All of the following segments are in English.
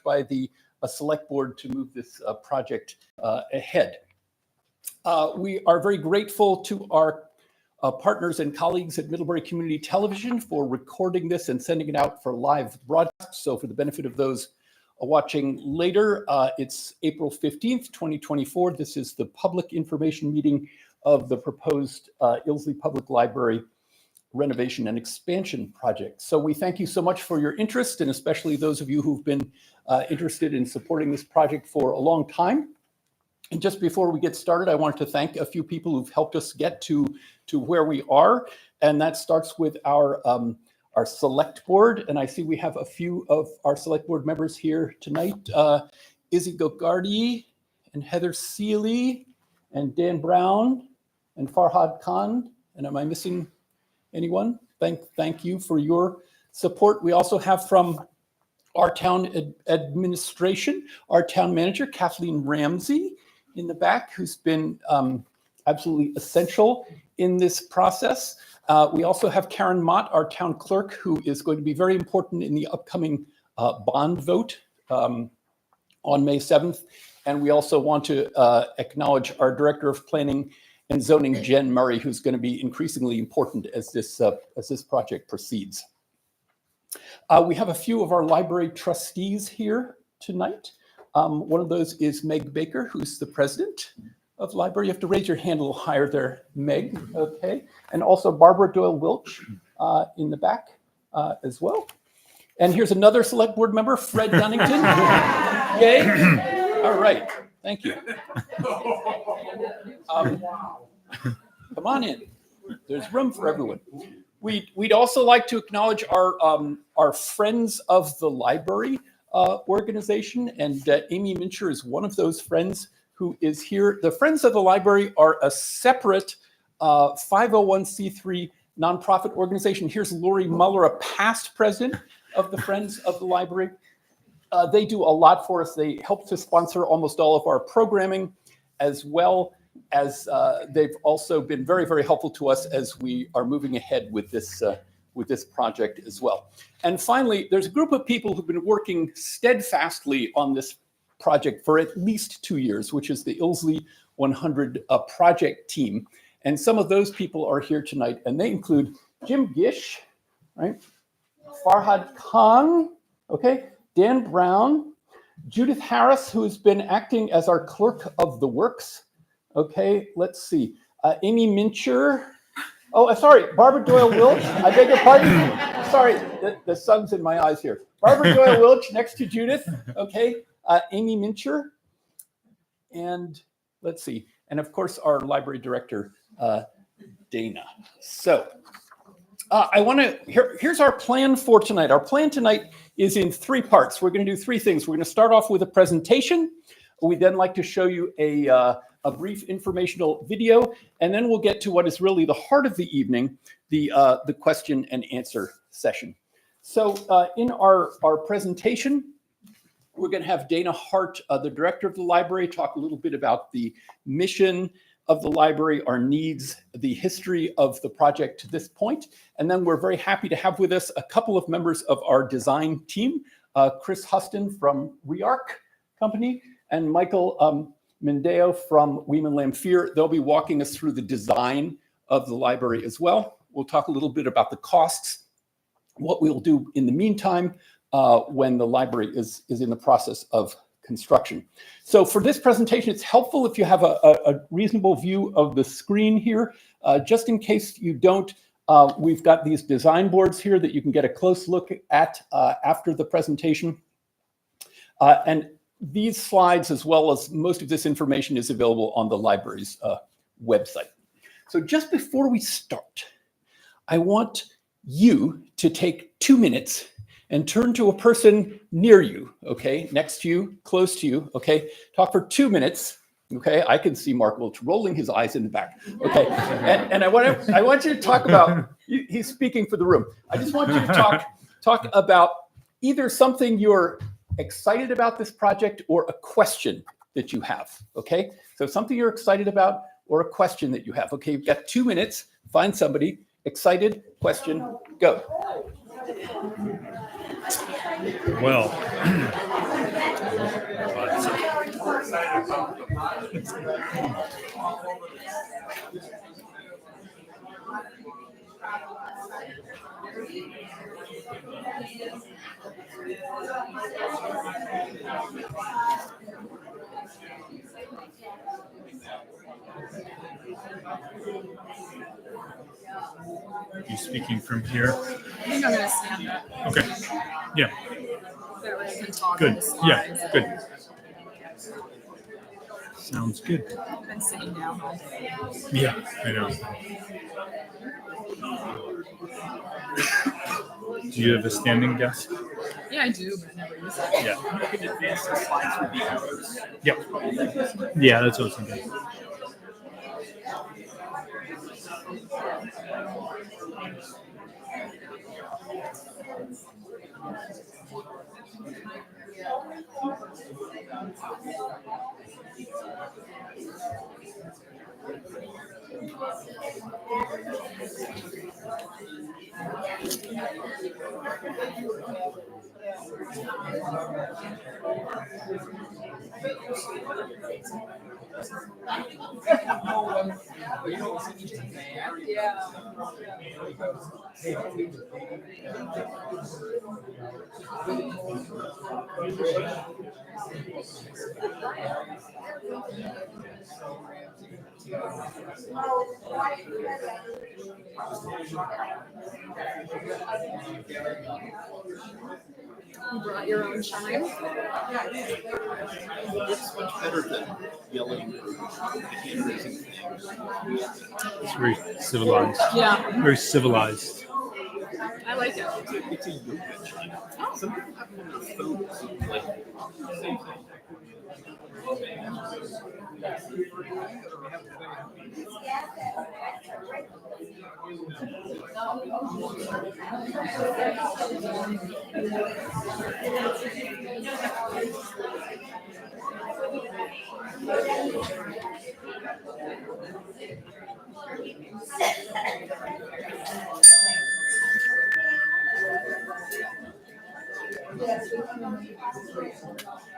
by the select board to move this project ahead. We are very grateful to our partners and colleagues at Middlebury Community Television for recording this and sending it out for live broadcast. So for the benefit of those watching later, it's April 15th, 2024. This is the public information meeting of the proposed Ilsley Public Library renovation and expansion project. So we thank you so much for your interest, and especially those of you who've been interested in supporting this project for a long time. And just before we get started, I wanted to thank a few people who've helped us get to where we are. And that starts with our select board. And I see we have a few of our select board members here tonight. Izzy Gogardi and Heather Seeley and Dan Brown and Farhad Khan. And am I missing anyone? Thank you for your support. We also have from our town administration, our town manager, Kathleen Ramsey, in the back, who's been absolutely essential in this process. We also have Karen Mott, our town clerk, who is going to be very important in the upcoming bond vote on May 7th. And we also want to acknowledge our Director of Planning and Zoning, Jen Murray, who's going to be increasingly important as this project proceeds. We have a few of our library trustees here tonight. One of those is Meg Baker, who's the president of the library. You have to raise your hand a little higher there, Meg, okay? And also Barbara Doyle-Wilch in the back as well. And here's another select board member, Fred Dunnington. Yay. All right, thank you. Come on in, there's room for everyone. We'd also like to acknowledge our Friends of the Library organization, and Amy Mincher is one of those friends who is here. The Friends of the Library are a separate 501c3 nonprofit organization. Here's Lori Muller, a past president of the Friends of the Library. They do a lot for us. They help to sponsor almost all of our programming, as well as they've also been very, very helpful to us as we are moving ahead with this project as well. And finally, there's a group of people who've been working steadfastly on this project for at least 2 years, which is the Ilsley 100 project team. And some of those people are here tonight, and they include Jim Gish, right? Farhad Khan, okay? Dan Brown, Judith Harris, who has been acting as our clerk of the works. Okay, let's see. Amy Mincher. Oh, sorry, Barbara Doyle-Wilch. I beg your pardon. Sorry, the sun's in my eyes here. Barbara Doyle-Wilch next to Judith. Okay, Amy Mincher. And let's see. And of course, our library director, Dana. So here's our plan for tonight. Our plan tonight is in 3 parts. We're going to do 3 things. We're going to start off with a presentation. We'd then like to show you a brief informational video, and then we'll get to what is really the heart of the evening, the question and answer session. So in our presentation, we're going to have Dana Hart, the director of the library, talk a little bit about the mission of the library, our needs, the history of the project to this point. And then we're very happy to have with us a couple of members of our design team, Chris Huston from ReArch company, and Michael Mendeo from Weimann Lamphere. They'll be walking us through the design of the library as well. We'll talk a little bit about the costs, what we'll do in the meantime when the library is in the process of construction. So for this presentation, it's helpful if you have a reasonable view of the screen here. Just in case you don't, we've got these design boards here that you can get a close look at after the presentation. And these slides, as well as most of this information, is available on the library's website. So just before we start, I want you to take 2 minutes and turn to a person near you, okay, next to you, close to you, okay? Talk for 2 minutes, okay? I can see Mark Welch rolling his eyes in the back, okay? And I want you to talk about, he's speaking for the room. I just want you to talk about either something you're excited about this project or a question that you have, okay? So something you're excited about or a question that you have. Okay, you've got 2 minutes, find somebody, excited, question, go. Well, You speaking from here? I think I'm going to stand up. Okay. Yeah. That way I can talk Good. on the slides. Yeah. Good. Sounds good. I've been sitting down all day. Yeah, I know. Do you have a standing desk? Yeah, I do, but I never use it. Yeah. You can advance the slides with the arrows. Yep. Yeah, that's what I was thinking. You brought your own chime? It's much better than yelling or hand-raising things. It's very civilized. Yeah, Very civilized. I like it. It's a yoga chime. Some people have them on their phones, like same thing.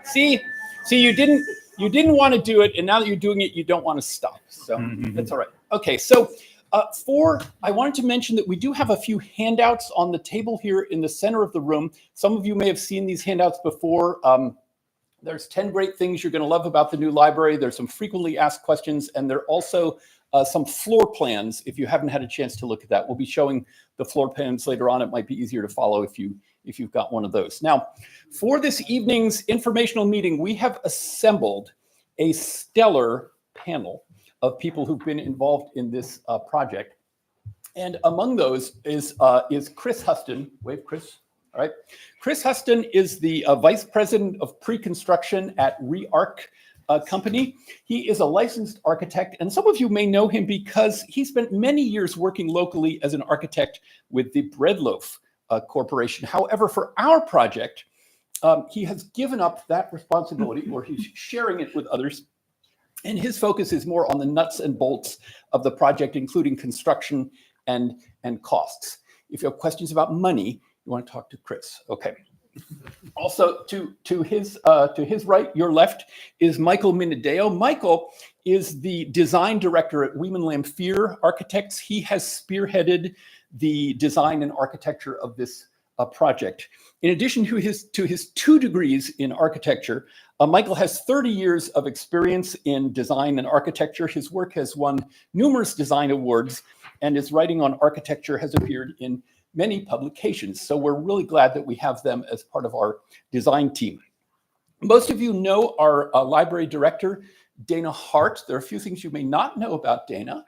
See, you didn't want to do it, and now that you're doing it, you don't want to stop. So that's all right. Okay, so I wanted to mention that we do have a few handouts on the table here in the center of the room. Some of you may have seen these handouts before. There's 10 great things you're going to love about the new library. There's some frequently asked questions, and there are also some floor plans if you haven't had a chance to look at that. We'll be showing the floor plans later on. It might be easier to follow if you've got one of those. Now, for this evening's informational meeting, we have assembled a stellar panel of people who've been involved in this project. And among those is Chris Huston. Wave, Chris. All right. Chris Huston is the Vice President of Pre-Construction at ReArch company. He is a licensed architect, and some of you may know him because he spent many years working locally as an architect with the Breadloaf Corporation. However, for our project, he has given up that responsibility, or he's sharing it with others. And his focus is more on the nuts and bolts of the project, including construction and costs. If you have questions about money, you want to talk to Chris. Okay. Also, to his right, your left, is Michael Minadeo. Michael is the design director at Weimann Lamphere Architects. He has spearheaded the design and architecture of this project. In addition to his 2 degrees in architecture, Michael has 30 years of experience in design and architecture. His work has won numerous design awards, and his writing on architecture has appeared in many publications. So we're really glad that we have them as part of our design team. Most of you know our library director, Dana Hart. There are a few things you may not know about Dana.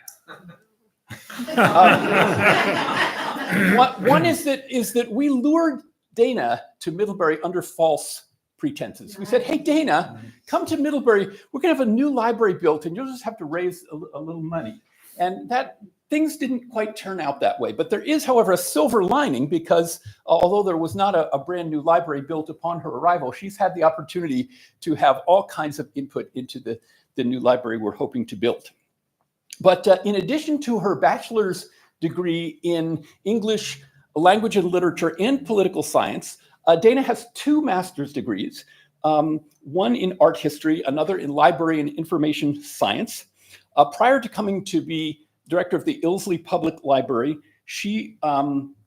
One is that we lured Dana to Middlebury under false pretenses. We said, hey, Dana, come to Middlebury. We're going to have a new library built, and you'll just have to raise a little money. And that things didn't quite turn out that way. But there is, however, a silver lining, because although there was not a brand new library built upon her arrival, she's had the opportunity to have all kinds of input into the new library we're hoping to build. But in addition to her bachelor's degree in English, language and literature, and political science, Dana has 2 master's degrees. one in art history, another in library and information science. Prior to coming to be director of the Ilsley Public Library, she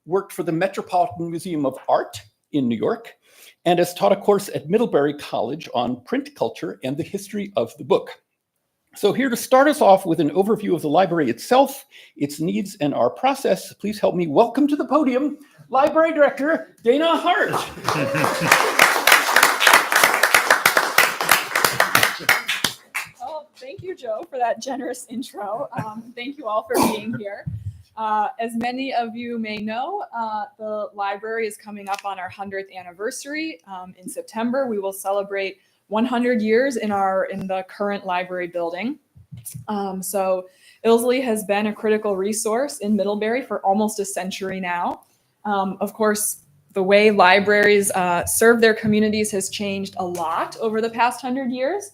worked for the Metropolitan Museum of Art in New York and has taught a course at Middlebury College on print culture and the history of the book. So here to start us off with an overview of the library itself, its needs, and our process, please help me welcome to the podium, Library Director Dana Hart. Well, thank you, Joe, for that generous intro. Thank you all for being here. As many of you may know, the library is coming up on our 100th anniversary. In September, we will celebrate 100 years in the current library building. So Ilsley has been a critical resource in Middlebury for almost a century now. Of course, the way libraries serve their communities has changed a lot over the past 100 years.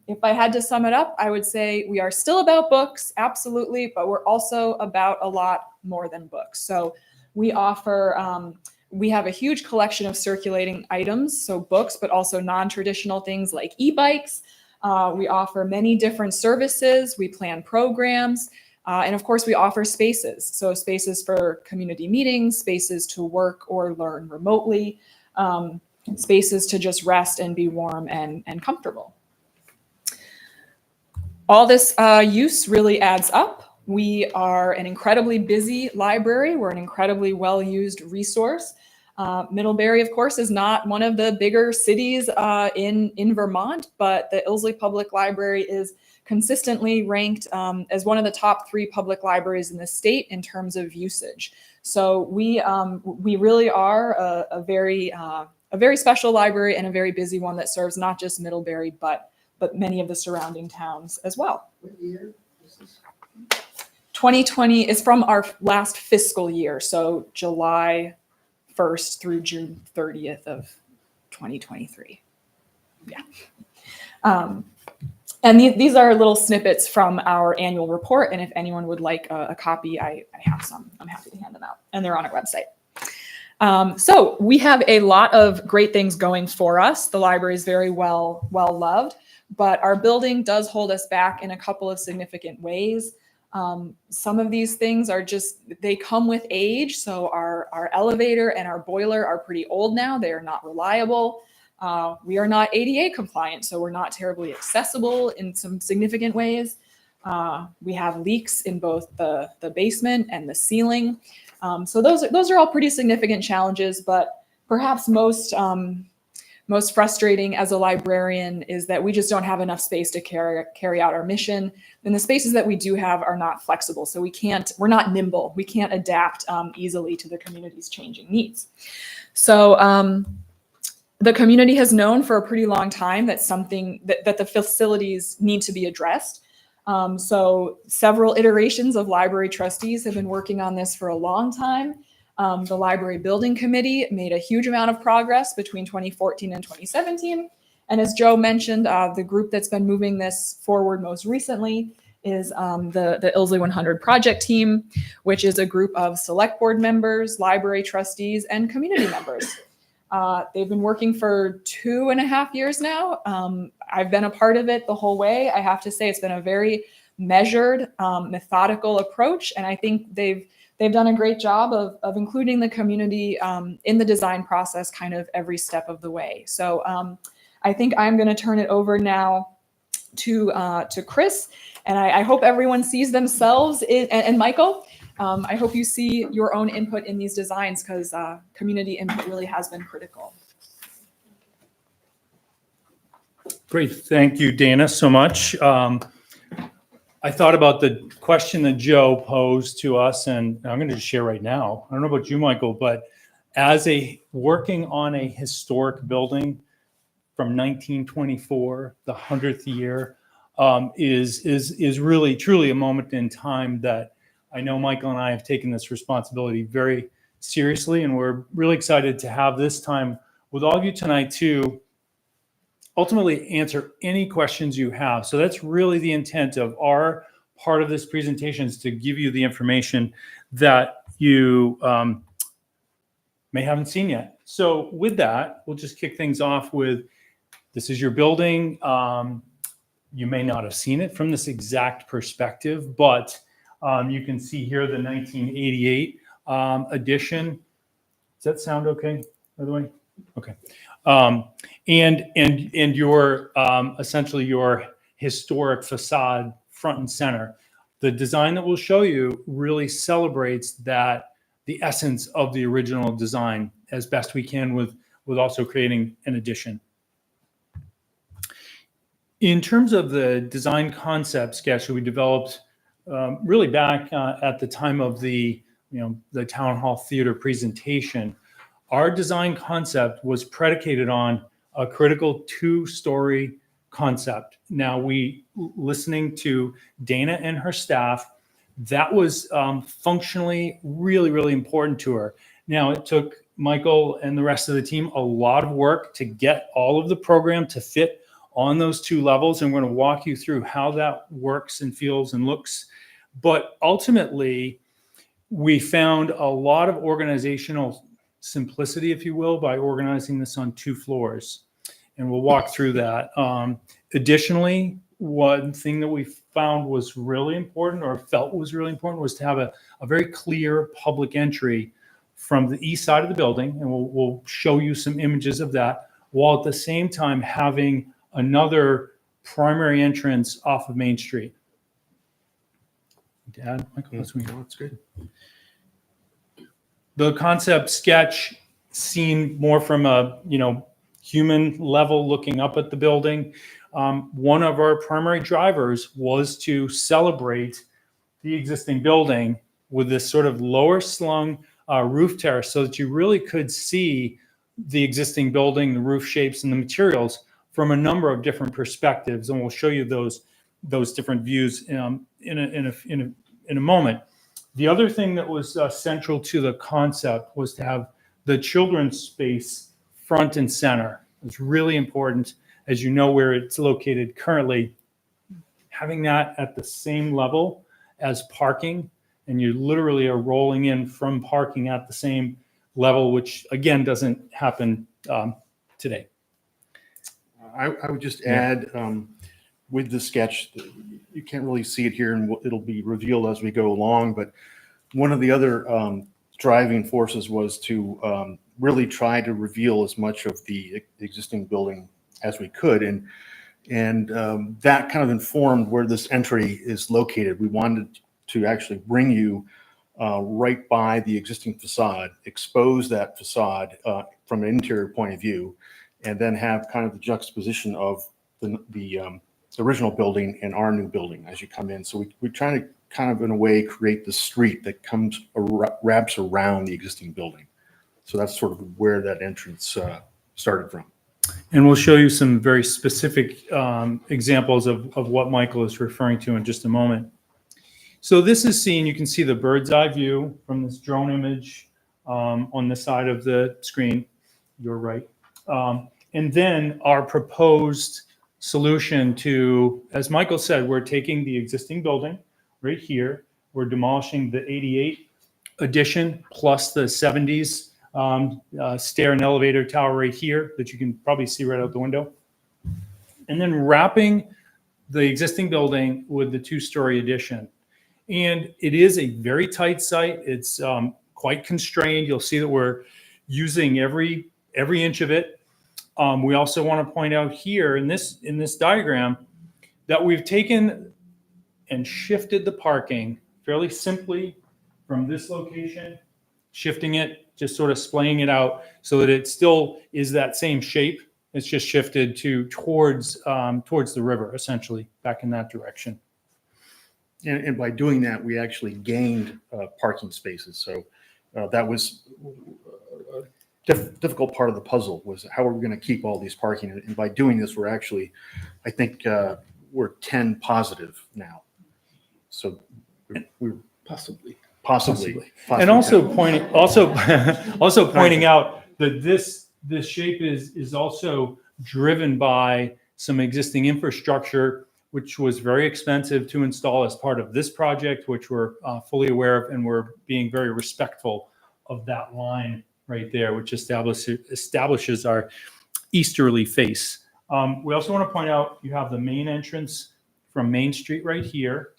If I had to sum it up, I would say we are still about books, absolutely, but we're also about a lot more than books. So we offer, we have a huge collection of circulating items, so books, but also non-traditional things like e-bikes. We offer many different services. We plan programs. And of course, we offer spaces. So spaces for community meetings, spaces to work or learn remotely, spaces to just rest and be warm and comfortable. All this use really adds up. We are an incredibly busy library. We're an incredibly well-used resource. Middlebury, of course, is not one of the bigger cities in Vermont, but the Ilsley Public Library is consistently ranked as one of the top 3 public libraries in the state in terms of usage. So we really are a very special library and a very busy one that serves not just Middlebury, but many of the surrounding towns as well. What year is this? 2020 is from our last fiscal year, so July 1st through June 30th of 2023. Yeah. And these are little snippets from our annual report, and if anyone would like a copy, I have some. I'm happy to hand them out, and they're on our website. So we have a lot of great things going for us. The library is very well loved, but our building does hold us back in a couple of significant ways. Some of these things are they come with age. So our elevator and our boiler are pretty old now. They are not reliable. We are not ADA compliant, so we're not terribly accessible in some significant ways. We have leaks in both the basement and the ceiling. So those are all pretty significant challenges, but perhaps most frustrating as a librarian is that we just don't have enough space to carry out our mission. And the spaces that we do have are not flexible. So we're not nimble. We can't adapt easily to the community's changing needs. So the community has known for a pretty long time that that the facilities need to be addressed. So several iterations of library trustees have been working on this for a long time. The Library Building Committee made a huge amount of progress between 2014 and 2017. And as Joe mentioned, the group that's been moving this forward most recently is the Ilsley 100 project team, which is a group of select board members, library trustees, and community members. They've been working for 2.5 years now. I've been a part of it the whole way. I have to say it's been a very measured, methodical approach, and I think they've done a great job of including the community in the design process kind of every step of the way. So I think I'm going to turn it over now to Chris, and I hope everyone sees themselves and Michael. I hope you see your own input in these designs because community input really has been critical. Great. Thank you, Dana, so much. I thought about the question that Joe posed to us, and I'm going to just share right now. I don't know about you, Michael, but as working on a historic building from 1924, the 100th year, is really truly a moment in time that I know Michael and I have taken this responsibility very seriously, and we're really excited to have this time with all of you tonight to ultimately answer any questions you have. So that's really the intent of our part of this presentation, is to give you the information that you may haven't seen yet. So with that, we'll just kick things off with this is your building. You may not have seen it from this exact perspective, but you can see here the 1988 edition. Does that sound okay, by the way? Okay. And your essentially your historic facade front and center. The design that we'll show you really celebrates that, the essence of the original design as best we can with also creating an addition. In terms of the design concept sketch that we developed really back at the time of the Town Hall Theater presentation, our design concept was predicated on a critical two-story concept. Now, listening to Dana and her staff, that was functionally really, really important to her. Now, it took Michael and the rest of the team a lot of work to get all of the program to fit on those two levels, and we're going to walk you through how that works and feels and looks. But ultimately, we found a lot of organizational simplicity, if you will, by organizing this on two floors. And we'll walk through that. Additionally, one thing that we found was really important, or felt was really important, was to have a very clear public entry from the east side of the building. And we'll show you some images of that, while at the same time having another primary entrance off of Main Street. Dad, Michael, that's good. The concept sketch seen more from a human level, looking up at the building. One of our primary drivers was to celebrate the existing building with this sort of lower slung roof terrace, so that you really could see the existing building, the roof shapes, and the materials from a number of different perspectives, and we'll show you those different views in a moment. The other thing that was central to the concept was to have the children's space front and center. It's really important, as you know where it's located currently, having that at the same level as parking, and you literally are rolling in from parking at the same level, which again doesn't happen today. I would just add, with the sketch, you can't really see it here, and it'll be revealed as we go along, but one of the other driving forces was to really try to reveal as much of the existing building as we could, and that kind of informed where this entry is located. We wanted to actually bring you right by the existing facade, expose that facade from an interior point of view, and then have kind of the juxtaposition of the original building and our new building as you come in. So we're trying to kind of, in a way, create the street that wraps around the existing building. So that's sort of where that entrance started from. And we'll show you some very specific examples of what Michael is referring to in just a moment. So this is seen, you can see the bird's eye view from this drone image on the side of the screen, your right. And then our proposed solution to, as Michael said, we're taking the existing building right here. We're demolishing the 88 addition plus the 70s stair and elevator tower right here that you can probably see right out the window. And then wrapping the existing building with the two-story addition. And it is a very tight site. It's quite constrained. You'll see that we're using every inch of it. We also want to point out here in this diagram that we've taken and shifted the parking fairly simply from this location, shifting it, just sort of splaying it out so that it still is that same shape. It's just shifted towards the river, essentially, back in that direction. And by doing that, we actually gained parking spaces. So that was difficult part of the puzzle, was how are we going to keep all these parking? And by doing this, we're actually, I think we're 10 positive now. So we're possibly. And also pointing out that this shape is also driven by some existing infrastructure, which was very expensive to install as part of this project, which we're fully aware of, and we're being very respectful of that line right there, which establishes our easterly face We also want to point out you have the main entrance from Main Street right here.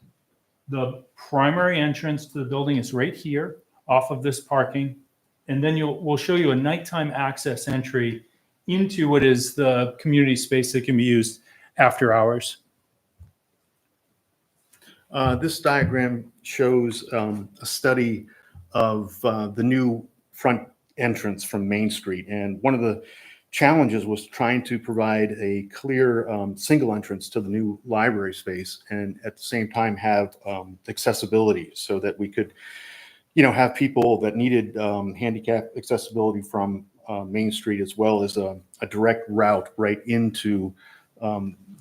The primary entrance to the building is right here off of this parking. And then we'll show you a nighttime access entry into what is the community space that can be used after hours. This diagram shows a study of the new front entrance from Main Street. And one of the challenges was trying to provide a clear single entrance to the new library space and at the same time have accessibility so that we could, have people that needed handicap accessibility from Main Street as well as a direct route right into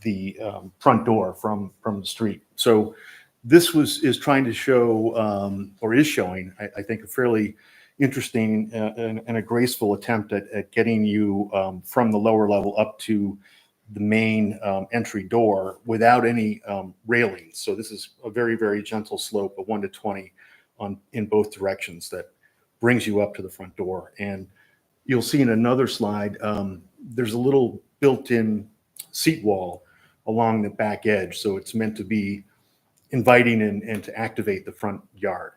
the front door from the street. So this is trying to show or is showing, I think, a fairly interesting and a graceful attempt at getting you from the lower level up to the main entry door without any railings. So this is a very, very gentle slope of 1 to 20 in both directions that brings you up to the front door. And you'll see in another slide, there's a little built-in seat wall along the back edge. So it's meant to be inviting and to activate the front yard.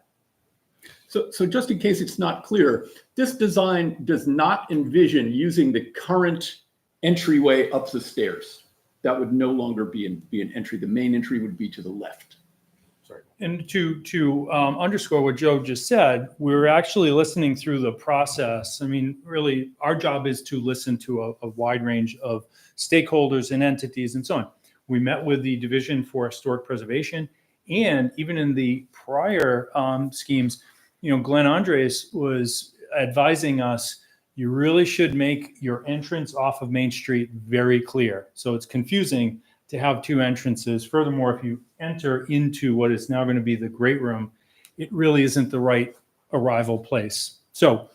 So just in case it's not clear, this design does not envision using the current entryway up the stairs. That would no longer be an entry. The main entry would be to the left. Sorry. And to underscore what Joe just said, we're actually listening through the process. I mean, really, our job is to listen to a wide range of stakeholders and entities and so on. We met with the Division for Historic Preservation, and even in the prior schemes, Glenn Andres was advising us, you really should make your entrance off of Main Street very clear. So it's confusing to have two entrances. Furthermore, if you enter into what is now going to be the great room, it really isn't the right arrival place. So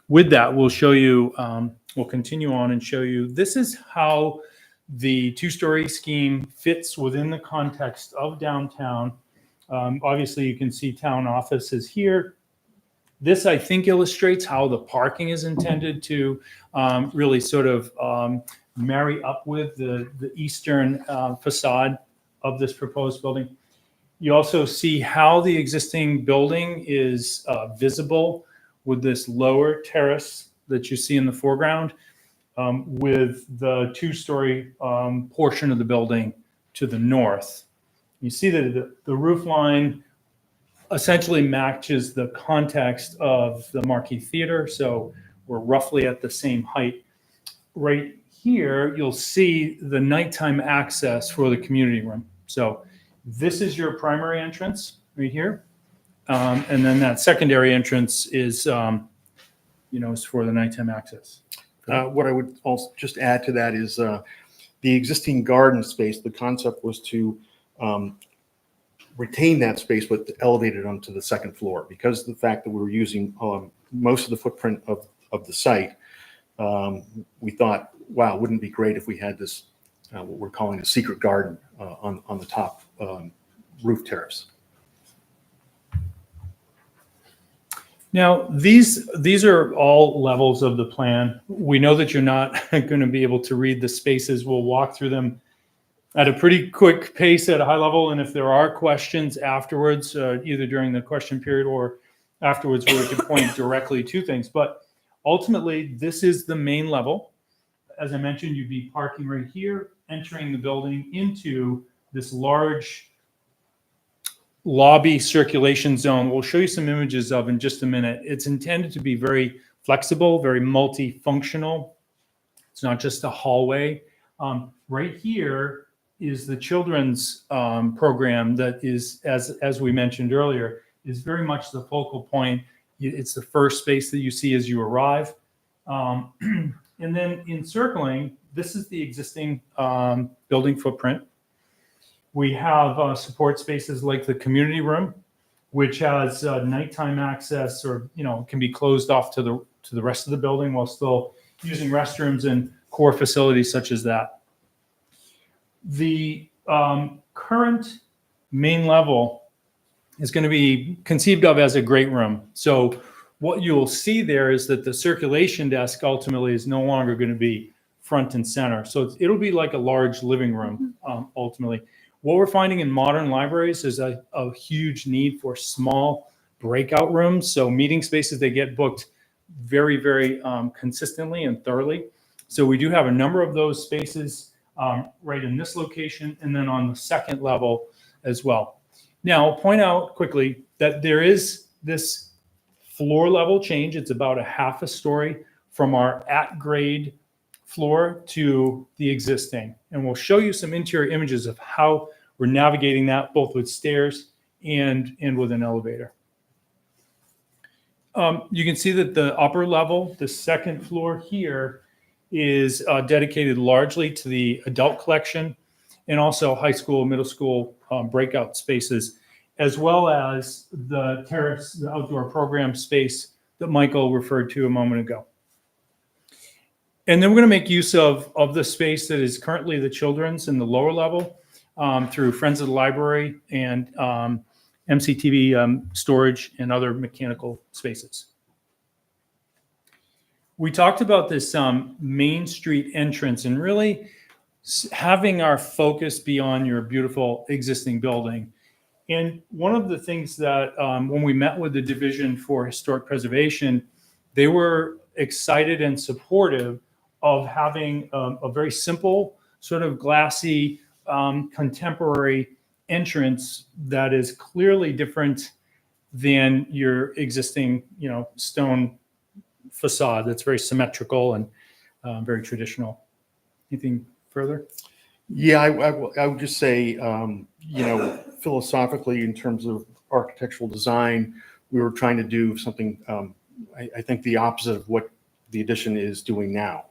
with that, we'll show you, we'll continue on and show you, this is how the two-story scheme fits within the context of downtown. Obviously, you can see town offices here. This, I think, illustrates how the parking is intended to really sort of marry up with the eastern facade of this proposed building. You also see how the existing building is visible with this lower terrace that you see in the foreground, with the two-story portion of the building to the north. You see that the roof line essentially matches the context of the Marquee Theater, so we're roughly at the same height. Right here, you'll see the nighttime access for the community room. So this is your primary entrance right here, and then that secondary entrance is, is for the nighttime access. What I would also just add to that is the existing garden space. The concept was to retain that space but elevate it onto the second floor because of the fact that we were using most of the footprint of the site. We thought, wow, wouldn't it be great if we had this, what we're calling a secret garden on the top roof terrace. Now, these are all levels of the plan. We know that you're not going to be able to read the spaces. We'll walk through them at a pretty quick pace at a high level. And if there are questions afterwards, either during the question period or afterwards, where we can point directly to things. But ultimately, this is the main level. As I mentioned, you'd be parking right here, entering the building into this large lobby circulation zone. We'll show you some images of in just a minute. It's intended to be very flexible, very multifunctional. It's not just a hallway. Right here is the children's program that is, as we mentioned earlier, is very much the focal point. It's the first space that you see as you arrive. And then encircling, this is the existing building footprint. We have support spaces like the community room, which has nighttime access, or can be closed off to the rest of the building while still using restrooms and core facilities such as that. The current main level is going to be conceived of as a great room. So what you'll see there is that the circulation desk ultimately is no longer going to be front and center. So it'll be like a large living room ultimately. What we're finding in modern libraries is a huge need for small breakout rooms. So meeting spaces, they get booked very, very consistently and thoroughly. So we do have a number of those spaces right in this location and then on the second level as well. Now, I'll point out quickly that there is this floor level change. It's about a half a story from our at grade floor to the existing. And we'll show you some interior images of how we're navigating that both with stairs and with an elevator. You can see that the upper level, the second floor here, is dedicated largely to the adult collection and also high school, middle school breakout spaces, as well as the terrace, the outdoor program space that Michael referred to a moment ago. And then we're going to make use of the space that is currently the children's in the lower level through Friends of the Library and MCTV storage and other mechanical spaces. We talked about this Main Street entrance and really having our focus be on your beautiful existing building. And one of the things that when we met with the Division for Historic Preservation, they were excited and supportive of having a very simple, sort of glassy, contemporary entrance that is clearly different than your existing, stone facade that's very symmetrical and very traditional. Anything further? Yeah, I would just say, philosophically, in terms of architectural design, we were trying to do something, I think, the opposite of what the addition is doing now.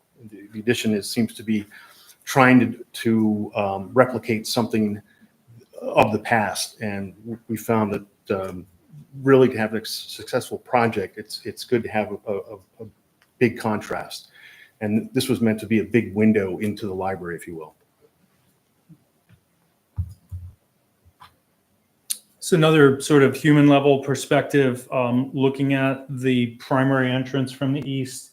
The addition seems to be trying to replicate something of the past, and we found that really to have a successful project, it's good to have a big contrast, and this was meant to be a big window into the library, if you will. So another sort of human level perspective, looking at the primary entrance from the east,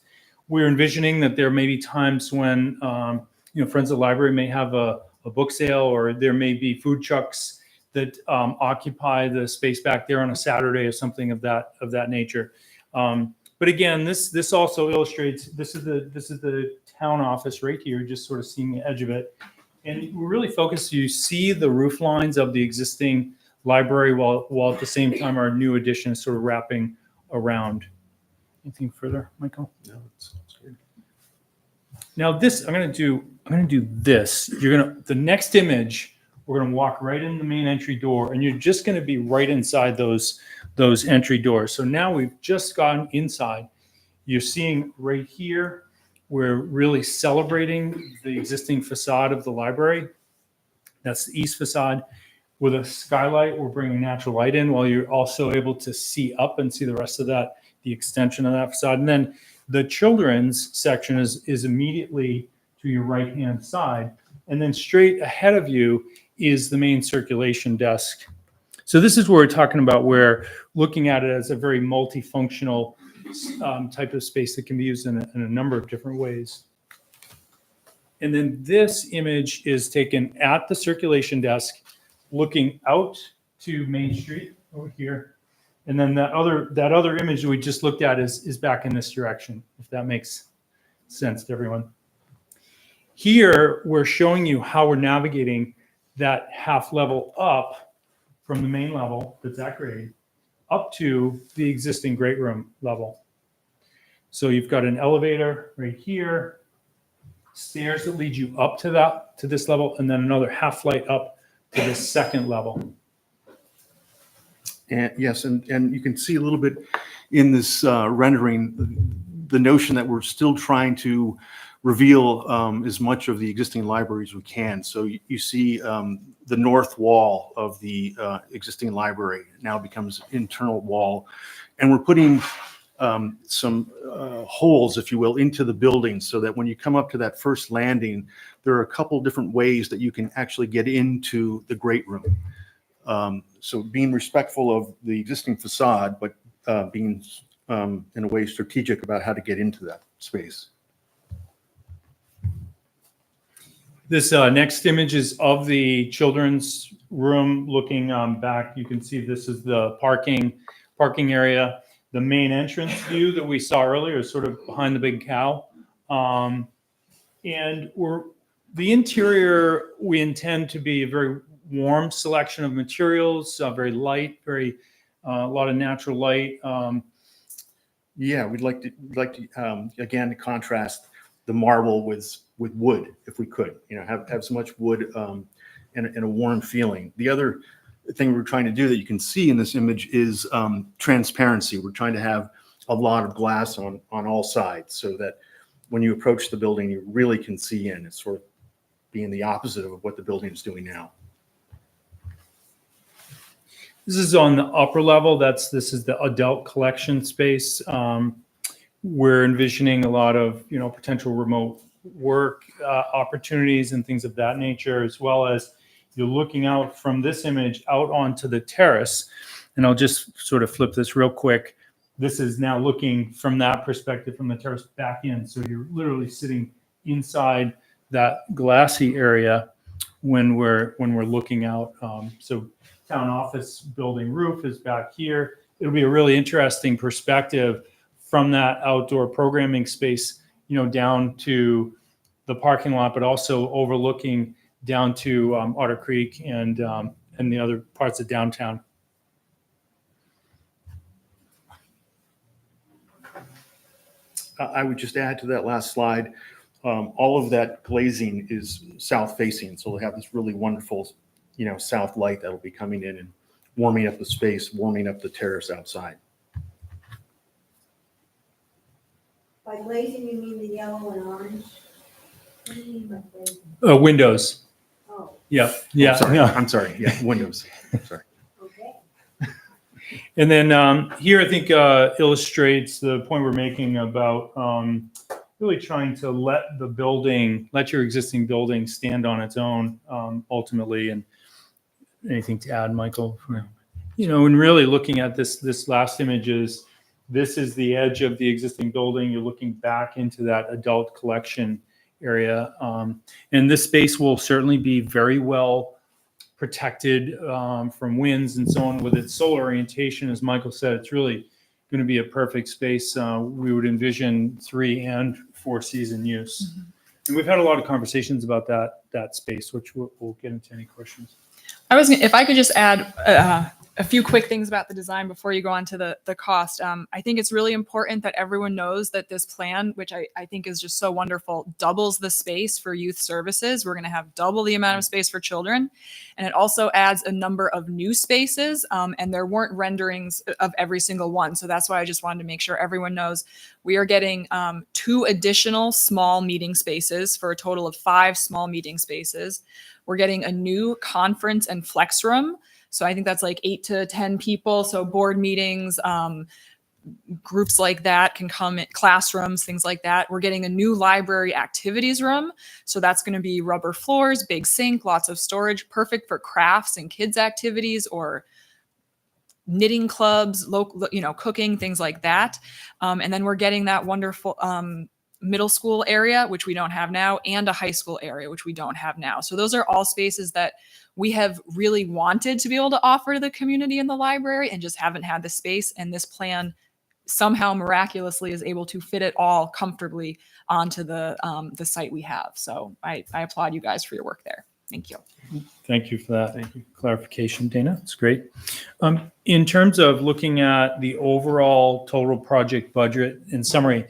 we're envisioning that there may be times when Friends of the Library may have a book sale, or there may be food trucks that occupy the space back there on a Saturday or something of that nature. But again, this also illustrates, this is the town office right here, just sort of seeing the edge of it, and we're really focused. You see the roof lines of the existing library while at the same time our new addition is sort of wrapping around. Anything further, Michael? No, it's good. Now this, I'm going to do this. The next image, we're going to walk right in the main entry door, and you're just going to be right inside those entry doors. So now we've just gone inside. You're seeing right here, we're really celebrating the existing facade of the library. That's the east facade. With a skylight, we're bringing natural light in while you're also able to see up and see the rest of that, the extension of that facade. And then the children's section is immediately to your right-hand side. And then straight ahead of you is the main circulation desk. So this is where we're talking about, we're looking at it as a very multifunctional type of space that can be used in a number of different ways. And then this image is taken at the circulation desk, looking out to Main Street over here. And then that other image we just looked at is back in this direction, if that makes sense to everyone. Here, we're showing you how we're navigating that half level up from the main level, that's at grade, up to the existing great room level. So you've got an elevator right here, stairs that lead you up to this level, and then another half flight up to the second level. And yes, and you can see a little bit in this rendering the notion that we're still trying to reveal as much of the existing library as we can. So you see the north wall of the existing library now becomes internal wall, and we're putting some holes, if you will, into the building, so that when you come up to that first landing, there are a couple different ways that you can actually get into the great room. So being respectful of the existing facade, but being in a way strategic about how to get into that space. This next image is of the children's room looking back. You can see this is the parking area. The main entrance view that we saw earlier is sort of behind the big cow. And the interior, we intend to be a very warm selection of materials, very light, a lot of natural light. Yeah, we'd like to again contrast the marble with wood if we could. Have so much wood and a warm feeling. The other thing we're trying to do that you can see in this image is transparency. We're trying to have a lot of glass on all sides so that when you approach the building, you really can see in. It's sort of being the opposite of what the building is doing now. This is on the upper level. This is the adult collection space. We're envisioning a lot of potential remote work opportunities and things of that nature, as well as you're looking out from this image out onto the terrace. And I'll just sort of flip this real quick. This is now looking from that perspective, from the terrace back in. So you're literally sitting inside that glassy area when we're looking out. So town office building roof is back here. It'll be a really interesting perspective from that outdoor programming space, down to the parking lot, but also overlooking down to Otter Creek and the other parts of downtown. I would just add to that last slide, all of that glazing is south facing. So we'll have this really wonderful, south light that'll be coming in and warming up the space, warming up the terrace outside. By glazing, you mean the yellow and orange? What do you mean by glazing? Windows. Oh, Yeah. Yeah. Sorry. No. I'm sorry. Yeah, windows. Sorry. okay. And then here, I think illustrates the point we're making about really trying to let your existing building stand on its own ultimately. And anything to add, Michael? And really looking at this last image is, this is the edge of the existing building. You're looking back into that adult collection area. And this space will certainly be very well protected from winds and so on. With its solar orientation, as Michael said, it's really going to be a perfect space. We would envision 3 and 4 season use. Mm-hmm. And we've had a lot of conversations about that space, which we'll get into any questions. If I could just add a few quick things about the design before you go on to the cost. I think it's really important that everyone knows that this plan, which I think is just so wonderful, doubles the space for youth services. We're going to have double the amount of space for children. And it also adds a number of new spaces. And there weren't renderings of every single one. So that's why I just wanted to make sure everyone knows we are getting 2 additional small meeting spaces for a total of 5 small meeting spaces. We're getting a new conference and flex room. So I think that's like 8 to 10 people. So board meetings, groups like that can come in, classrooms, things like that. We're getting a new library activities room. So that's going to be rubber floors, big sink, lots of storage, perfect for crafts and kids activities or knitting clubs, local, cooking, things like that. And then we're getting that wonderful middle school area, which we don't have now, and a high school area, which we don't have now. So those are all spaces that we have really wanted to be able to offer to the community in the library and just haven't had the space. And this plan somehow miraculously is able to fit it all comfortably onto the site we have. So I applaud you guys for your work there. Thank you. Thank you for that. Thank you for clarification, Dana. It's great. In terms of looking at the overall total project budget, in summary,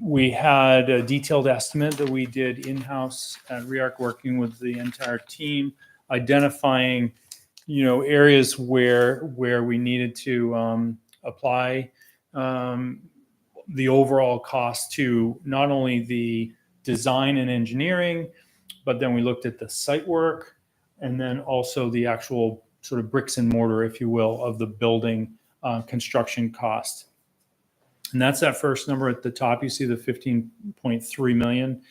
we had a detailed estimate that we did in-house at ReArch, working with the entire team, identifying, areas where we needed to apply the overall cost to not only the design and engineering, but then we looked at the site work and then also the actual sort of bricks and mortar, if you will, of the building construction cost. And that's that first number at the top. You see the 15.3 million.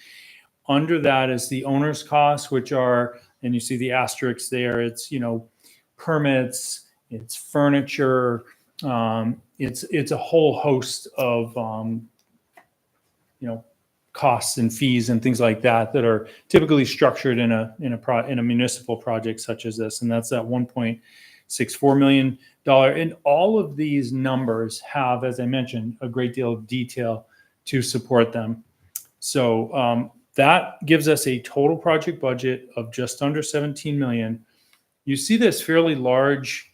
Under that is the owner's costs, which are, and you see the asterisks there. It's, permits, it's furniture, it's a whole host of, costs and fees and things like that that are typically structured in a municipal project such as this, and that's at $1.64 million. And all of these numbers have, as I mentioned, a great deal of detail to support them. So that gives us a total project budget of just under 17 million. You see this fairly large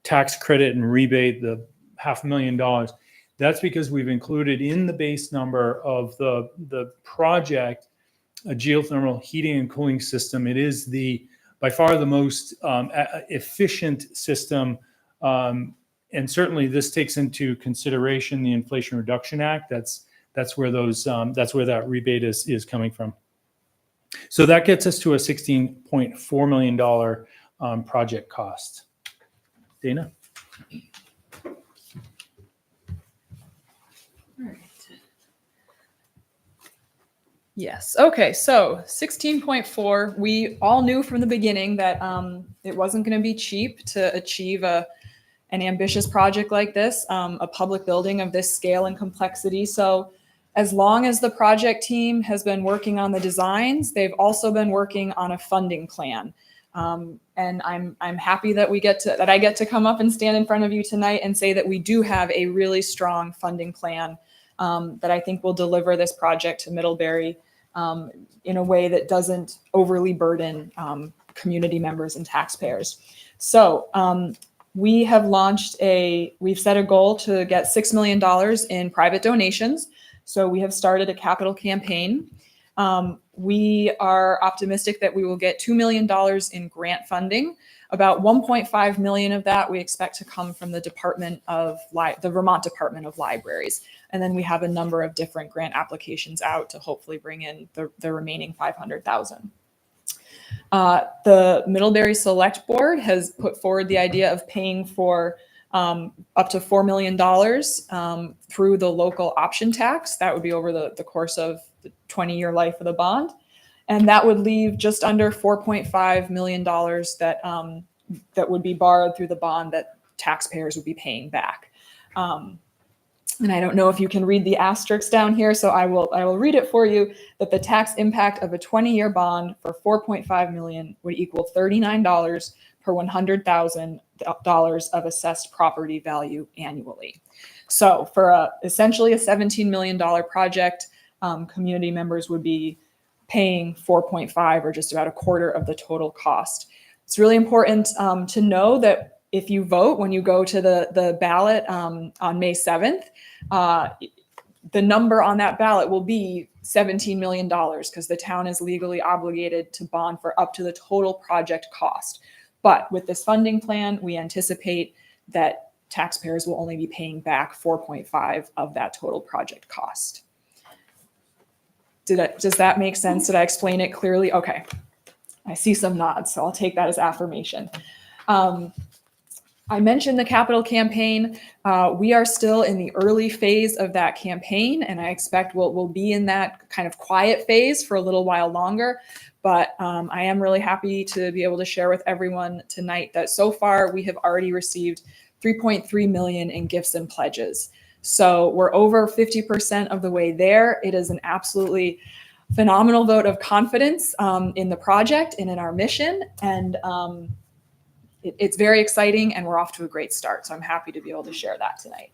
tax credit and rebate, the $500,000. That's because we've included in the base number of the project a geothermal heating and cooling system. It is by far the most efficient system, and certainly this takes into consideration the Inflation Reduction Act. That's where that rebate is coming from. So that gets us to a $16.4 million project cost. Dana? Yes. Okay. So 16.4, we all knew from the beginning that it wasn't going to be cheap to achieve an ambitious project like this, a public building of this scale and complexity. So as long as the project team has been working on the designs, they've also been working on a funding plan. And I'm happy that I get to come up and stand in front of you tonight and say that we do have a really strong funding plan that I think will deliver this project to Middlebury in a way that doesn't overly burden community members and taxpayers. So we've set a goal to get $6 million in private donations. So we have started a capital campaign. We are optimistic that we will get $2 million in grant funding. About 1.5 million of that we expect to come from the the Vermont Department of Libraries. And then we have a number of different grant applications out to hopefully bring in the remaining 500,000. The Middlebury Select Board has put forward the idea of paying for up to $4 million through the local option tax. That would be over the course of the 20-year life of the bond. And that would leave just under $4.5 million that would be borrowed through the bond that taxpayers would be paying back. And I don't know if you can read the asterisks down here, so I will read it for you, that the tax impact of a 20-year bond for $4.5 million would equal $39 per $100,000 of assessed property value annually. So for essentially a $17 million project, community members would be paying 4.5 or just about a quarter of the total cost. It's really important to know that if you vote, when you go to the ballot on May 7th, the number on that ballot will be $17 million because the town is legally obligated to bond for up to the total project cost. But with this funding plan, we anticipate that taxpayers will only be paying back 4.5 of that total project cost. Does that make sense? Did I explain it clearly? Okay. I see some nods, so I'll take that as affirmation. I mentioned the capital campaign. We are still in the early phase of that campaign, and I expect we'll be in that kind of quiet phase for a little while longer. But I am really happy to be able to share with everyone tonight that so far we have already received $3.3 million in gifts and pledges. So we're over 50% of the way there. It is an absolutely phenomenal vote of confidence in the project and in our mission. And it's very exciting, and we're off to a great start. So I'm happy to be able to share that tonight.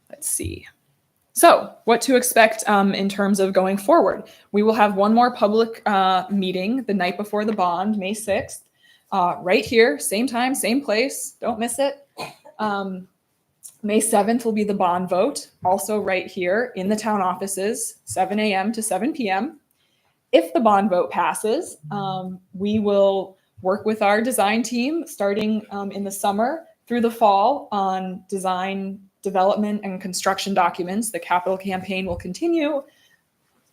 Let's see. So what to expect in terms of going forward. We will have one more public meeting the night before the bond, May 6th, right here, same time, same place. Don't miss it. May 7th will be the bond vote, also right here in the town offices, 7 a.m. to 7 p.m. If the bond vote passes, we will work with our design team starting in the summer through the fall on design, development, and construction documents. The capital campaign will continue.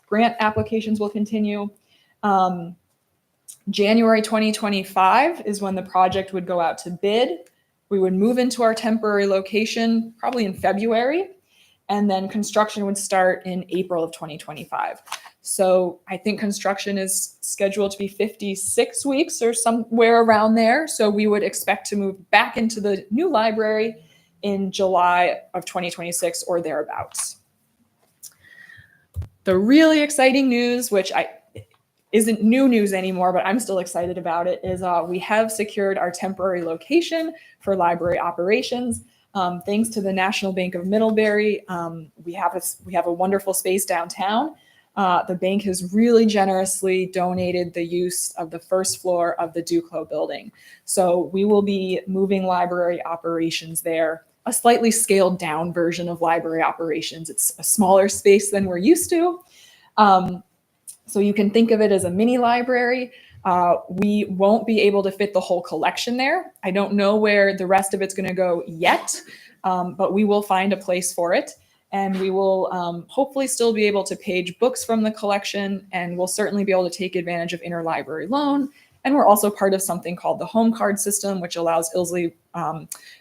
Grant applications will continue. January 2025 is when the project would go out to bid. We would move into our temporary location probably in February, and then construction would start in April of 2025. So I think construction is scheduled to be 56 weeks or somewhere around there. So we would expect to move back into the new library in July of 2026 or thereabouts. The really exciting news, which isn't new news anymore, but I'm still excited about it, is we have secured our temporary location for library operations. Thanks to the National Bank of Middlebury, we have a wonderful space downtown. The bank has really generously donated the use of the first floor of the Duclos building. So we will be moving library operations there, a slightly scaled down version of library operations. It's a smaller space than we're used to. So you can think of it as a mini library. We won't be able to fit the whole collection there. I don't know where the rest of it's going to go yet, but we will find a place for it. And we will hopefully still be able to page books from the collection, and we'll certainly be able to take advantage of interlibrary loan. And we're also part of something called the home card system, which allows Ilsley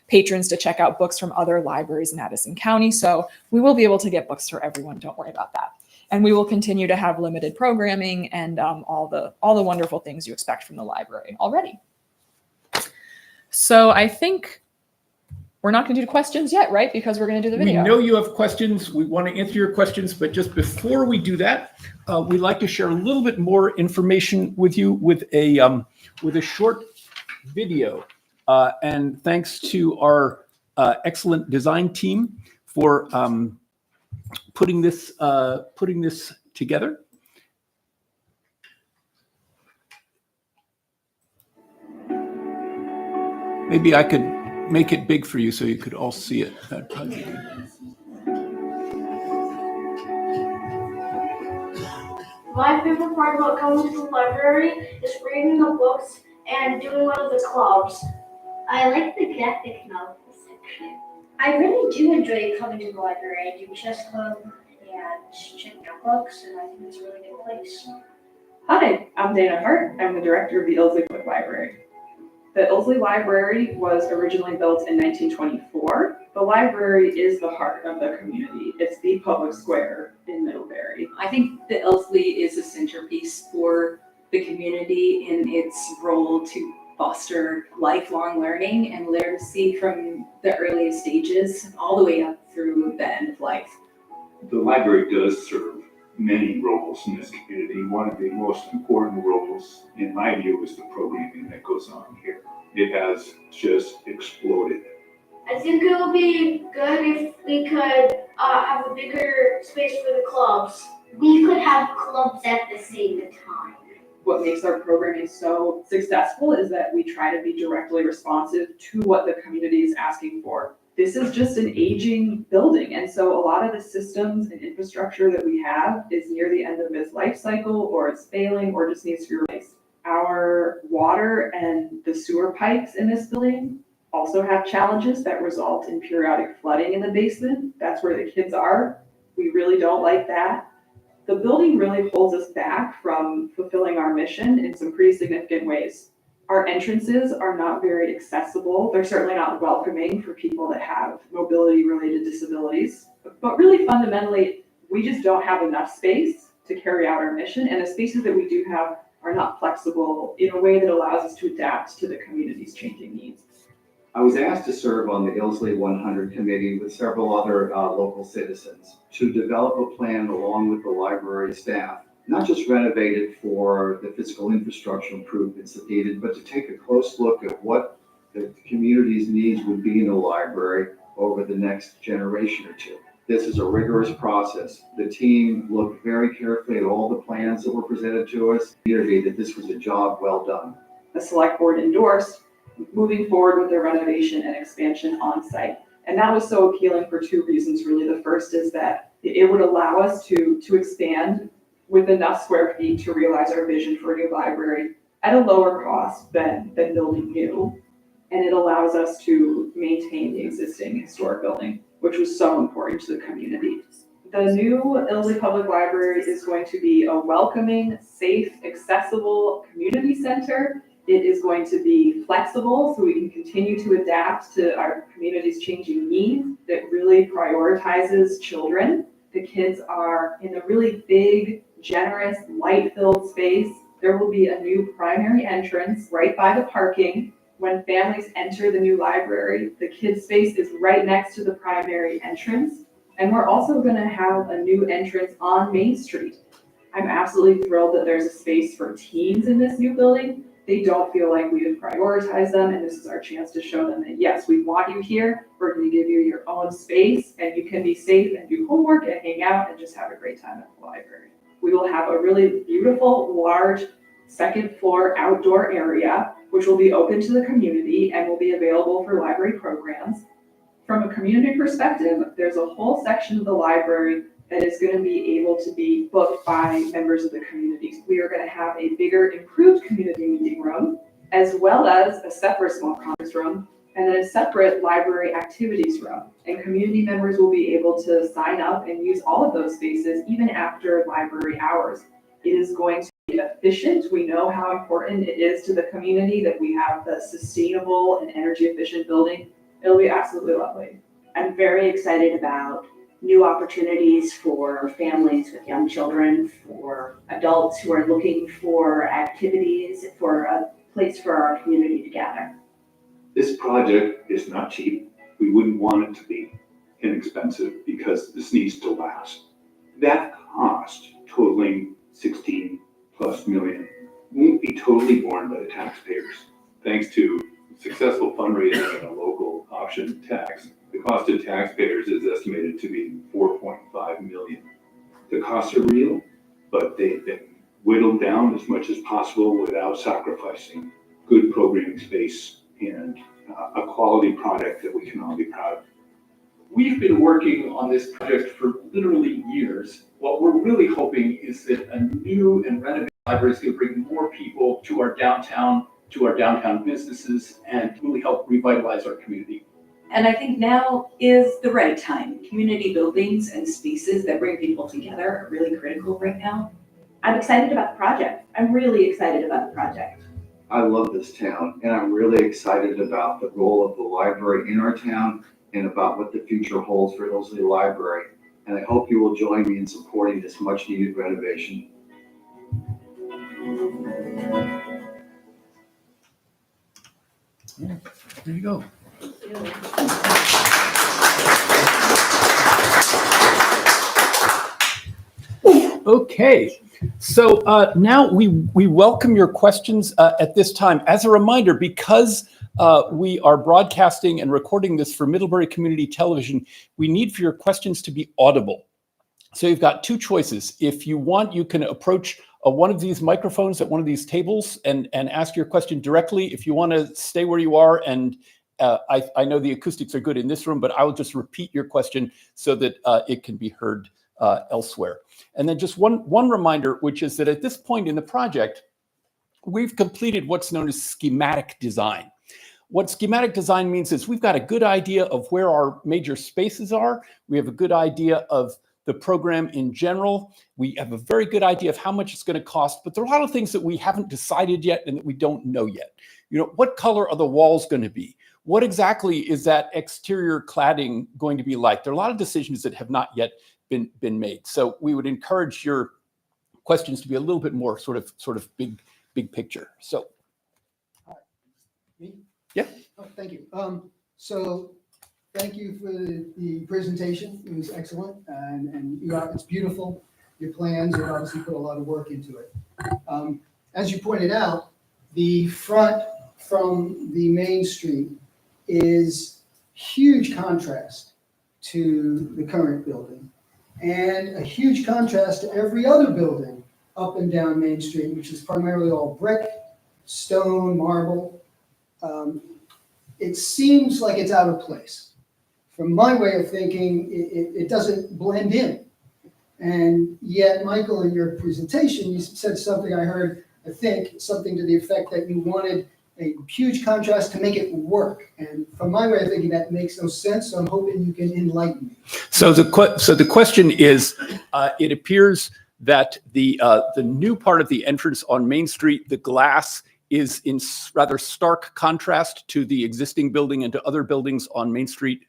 patrons to check out books from other libraries in Addison County. So we will be able to get books for everyone. Don't worry about that. And we will continue to have limited programming and all the wonderful things you expect from the library already. So I think we're not going to do questions yet, right? Because we're going to do the video. We know you have questions. We want to answer your questions, but just before we do that, we'd like to share a little bit more information with you with a short video. And thanks to our excellent design team for putting this together. Maybe I could make it big for you so you could all see it. That'd probably be good. My favorite part about coming to the library is reading the books and doing one of the clubs. I like the graphic novel section. I really do enjoy coming to the library. I do chess club and check out books, and I think it's a really good place. Hi, I'm Dana Hart. I'm the director of the Ilsley Public Library. The Ilsley Library was originally built in 1924. The library is the heart of the community. It's the public square in Middlebury. I think the Ilsley is a centerpiece for the community in its role to foster lifelong learning and literacy from the earliest stages all the way up through the end of life. The library does serve many roles in this community. One of the most important roles, in my view, is the programming that goes on here. It has just exploded. I think it would be good if we could have a bigger space for the clubs. We could have clubs at the same time. What makes our programming so successful is that we try to be directly responsive to what the community is asking for. This is just an aging building, and so a lot of the systems and infrastructure that we have is near the end of its life cycle, or it's failing, or just needs to be replaced. Our water and the sewer pipes in this building also have challenges that result in periodic flooding in the basement. That's where the kids are. We really don't like that. The building really holds us back from fulfilling our mission in some pretty significant ways. Our entrances are not very accessible. They're certainly not welcoming for people that have mobility-related disabilities. But really fundamentally, we just don't have enough space to carry out our mission, and the spaces that we do have are not flexible in a way that allows us to adapt to the community's changing needs. I was asked to serve on the Ilsley 100 committee with several other local citizens to develop a plan along with the library staff, not just renovate it for the physical infrastructure improvements it needed, but to take a close look at what the community's needs would be in the library over the next generation or two. This is a rigorous process. The team looked very carefully at all the plans that were presented to us, that this was a job well done. The select board endorsed moving forward with the renovation and expansion on site. And that was so appealing for two reasons, really. The first is that it would allow us to expand with enough square feet to realize our vision for a new library at a lower cost than building new. And it allows us to maintain the existing historic building, which was so important to the community. The new Ilsley Public Library is going to be a welcoming, safe, accessible community center. It is going to be flexible so we can continue to adapt to our community's changing needs. That really prioritizes children. The kids are in a really big, generous, light-filled space. There will be a new primary entrance right by the parking. When families enter the new library, the kids' space is right next to the primary entrance. And we're also gonna have a new entrance on Main Street. I'm absolutely thrilled that there's a space for teens in this new building. They don't feel like we have prioritized them, and this is our chance to show them that, yes, we want you here. We're gonna give you your own space, and you can be safe and do homework and hang out and just have a great time at the library. We will have a really beautiful, large, second floor outdoor area, which will be open to the community and will be available for library programs. From a community perspective, there's a whole section of the library that is going to be able to be booked by members of the community. We are going to have a bigger, improved community meeting room, as well as a separate small conference room, and then a separate library activities room. And community members will be able to sign up and use all of those spaces even after library hours. It is going to be efficient. We know how important it is to the community that we have the sustainable and energy efficient building. It'll be absolutely lovely. I'm very excited about new opportunities for families with young children, for adults who are looking for activities, for a place for our community to gather. This project is not cheap. We wouldn't want it to be inexpensive because this needs to last. That cost, totaling 16 plus million, won't be totally borne by the taxpayers. Thanks to successful fundraising and a local option tax, the cost to taxpayers is estimated to be 4.5 million. The costs are real, but they've been whittled down as much as possible without sacrificing good programming space and a quality product that we can all be proud of. We've been working on this project for literally years. What we're really hoping is that a new and renovated library is going to bring more people to our downtown businesses, and really help revitalize our community. And I think now is the right time. Community buildings and spaces that bring people together are really critical right now. I'm excited about the project. I'm really excited about the project. I love this town, and I'm really excited about the role of the library in our town and about what the future holds for Ilsley Library. And I hope you will join me in supporting this much needed renovation. Yeah, there you go. Okay, so now we welcome your questions at this time. As a reminder, because we are broadcasting and recording this for Middlebury Community Television, we need for your questions to be audible. So you've got two choices. If you want, you can approach one of these microphones at one of these tables and ask your question directly. If you want to stay where you are, and I know the acoustics are good in this room, but I will just repeat your question so that it can be heard elsewhere. And then just one reminder, which is that at this point in the project, we've completed what's known as schematic design. What schematic design means is we've got a good idea of where our major spaces are. We have a good idea of the program in general. We have a very good idea of how much it's going to cost, but there are a lot of things that we haven't decided yet and that we don't know yet. You know, what color are the walls going to be? What exactly is that exterior cladding going to be like? There are a lot of decisions that have not yet been made. So we would encourage your questions to be a little bit more sort of big picture. So, me? Yeah. Oh, thank you. So thank you for the presentation. It was excellent, and it's beautiful. Your plans, you obviously put a lot of work into it. As you pointed out, the front from the main street is huge contrast to the current building, and a huge contrast to every other building up and down Main Street, which is primarily all brick, stone, marble. It seems like it's out of place. From my way of thinking, it doesn't blend in. And yet, Michael, in your presentation, you said something I heard, I think, something to the effect that you wanted a huge contrast to make it work. And from my way of thinking, that makes no sense. So I'm hoping you can enlighten me. So the question is, it appears that the new part of the entrance on Main Street, the glass, is in rather stark contrast to the existing building and to other buildings on Main Street.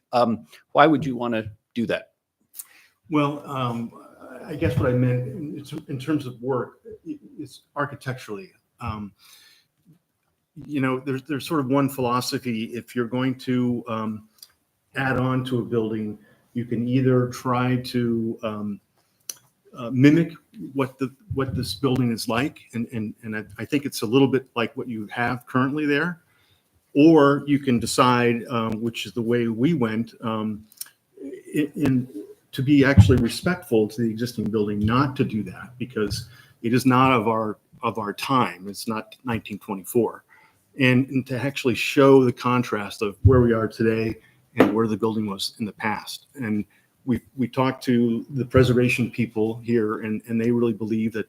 Why would you want to do that? Well, I guess what I meant in terms of work is architecturally. You know, there's sort of one philosophy. If you're going to add on to a building, You can either try to mimic what this building is like, and I think it's a little bit like what you have currently there, or you can decide, which is the way we went, to be actually respectful to the existing building, not to do that, because it is not of our time. It's not 1924, and to actually show the contrast of where we are today and where the building was in the past. And we talked to the preservation people here, and they really believe that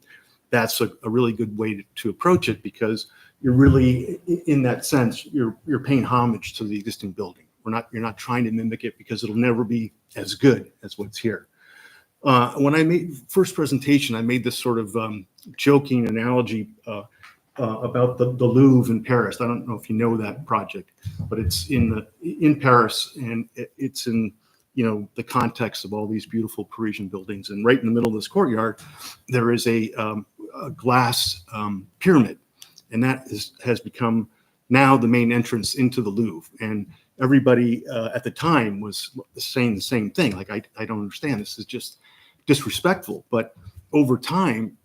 that's a really good way to approach it, because you're really, in that sense, you're paying homage to the existing building. You're not trying to mimic it, because it'll never be as good as what's here. When I made first presentation, I made this sort of joking analogy about the Louvre in Paris. I don't know if you know that project, but it's in Paris, and it's in the context of all these beautiful Parisian buildings. And right in the middle of this courtyard, there is a glass pyramid, and that has become now the main entrance into the Louvre. And everybody at the time was saying the same thing. Like, I don't understand. This is just disrespectful. But over time,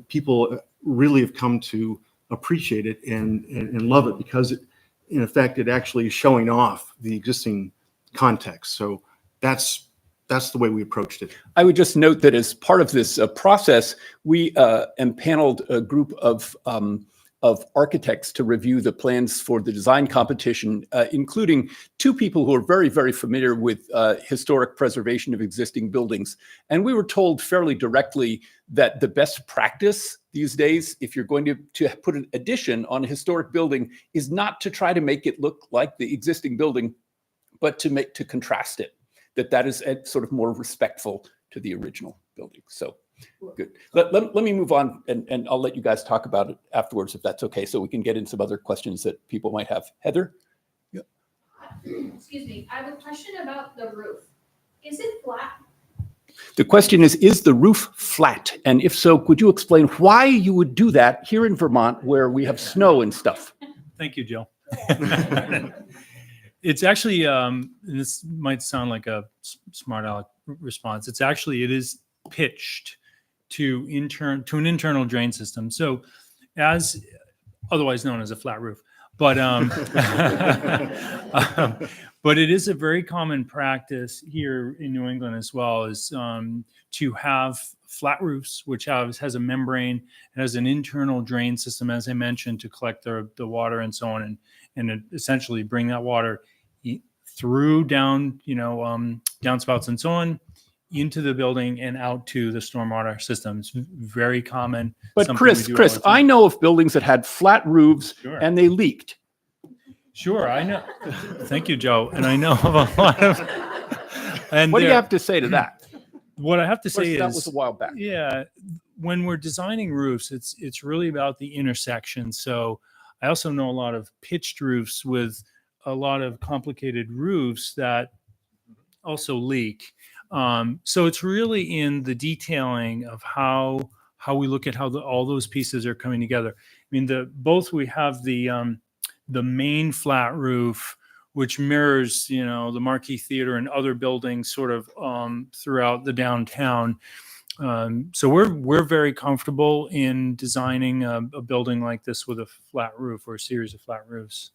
people really have come to appreciate it and love it, because in effect, it actually is showing off the existing context. So that's the way we approached it. I would just note that as part of this process, we empaneled a group of architects to review the plans for the design competition, including two people who are very, very familiar with historic preservation of existing buildings. And we were told fairly directly that the best practice these days, if you're going to put an addition on a historic building, is not to try to make it look like the existing building, but to contrast it. That is sort of more respectful to the original building. So. Good. Let me move on, and I'll let you guys talk about it afterwards, if that's okay, so we can get in some other questions that people might have. Heather? Yeah. Excuse me, I have a question about the roof. Is it flat? The question is the roof flat? And if so, could you explain why you would do that here in Vermont, where we have snow and stuff? Thank you, Jill. It's actually, this might sound like a smart aleck response. It is pitched to an internal drain system. So, as otherwise known as a flat roof, but but it is a very common practice here in New England as well, is to have flat roofs, which has a membrane and has an internal drain system, as I mentioned, to collect the water and so on, and essentially bring that water through downspouts and so on, into the building and out to the stormwater system. It's very common. But Chris, I know of buildings that had flat roofs and they leaked. Sure, I know. Thank you, Joe. And I know of a lot of. And what do you have to say to that? What I have to say is that was a while back. Yeah, when we're designing roofs, it's really about the intersection. So I also know a lot of pitched roofs with a lot of complicated roofs that also leak. So it's really in the detailing of how we look at how all those pieces are coming together. I mean, we have the main flat roof, which mirrors, the Marquis Theater and other buildings sort of throughout the downtown. So we're very comfortable in designing a building like this with a flat roof or a series of flat roofs.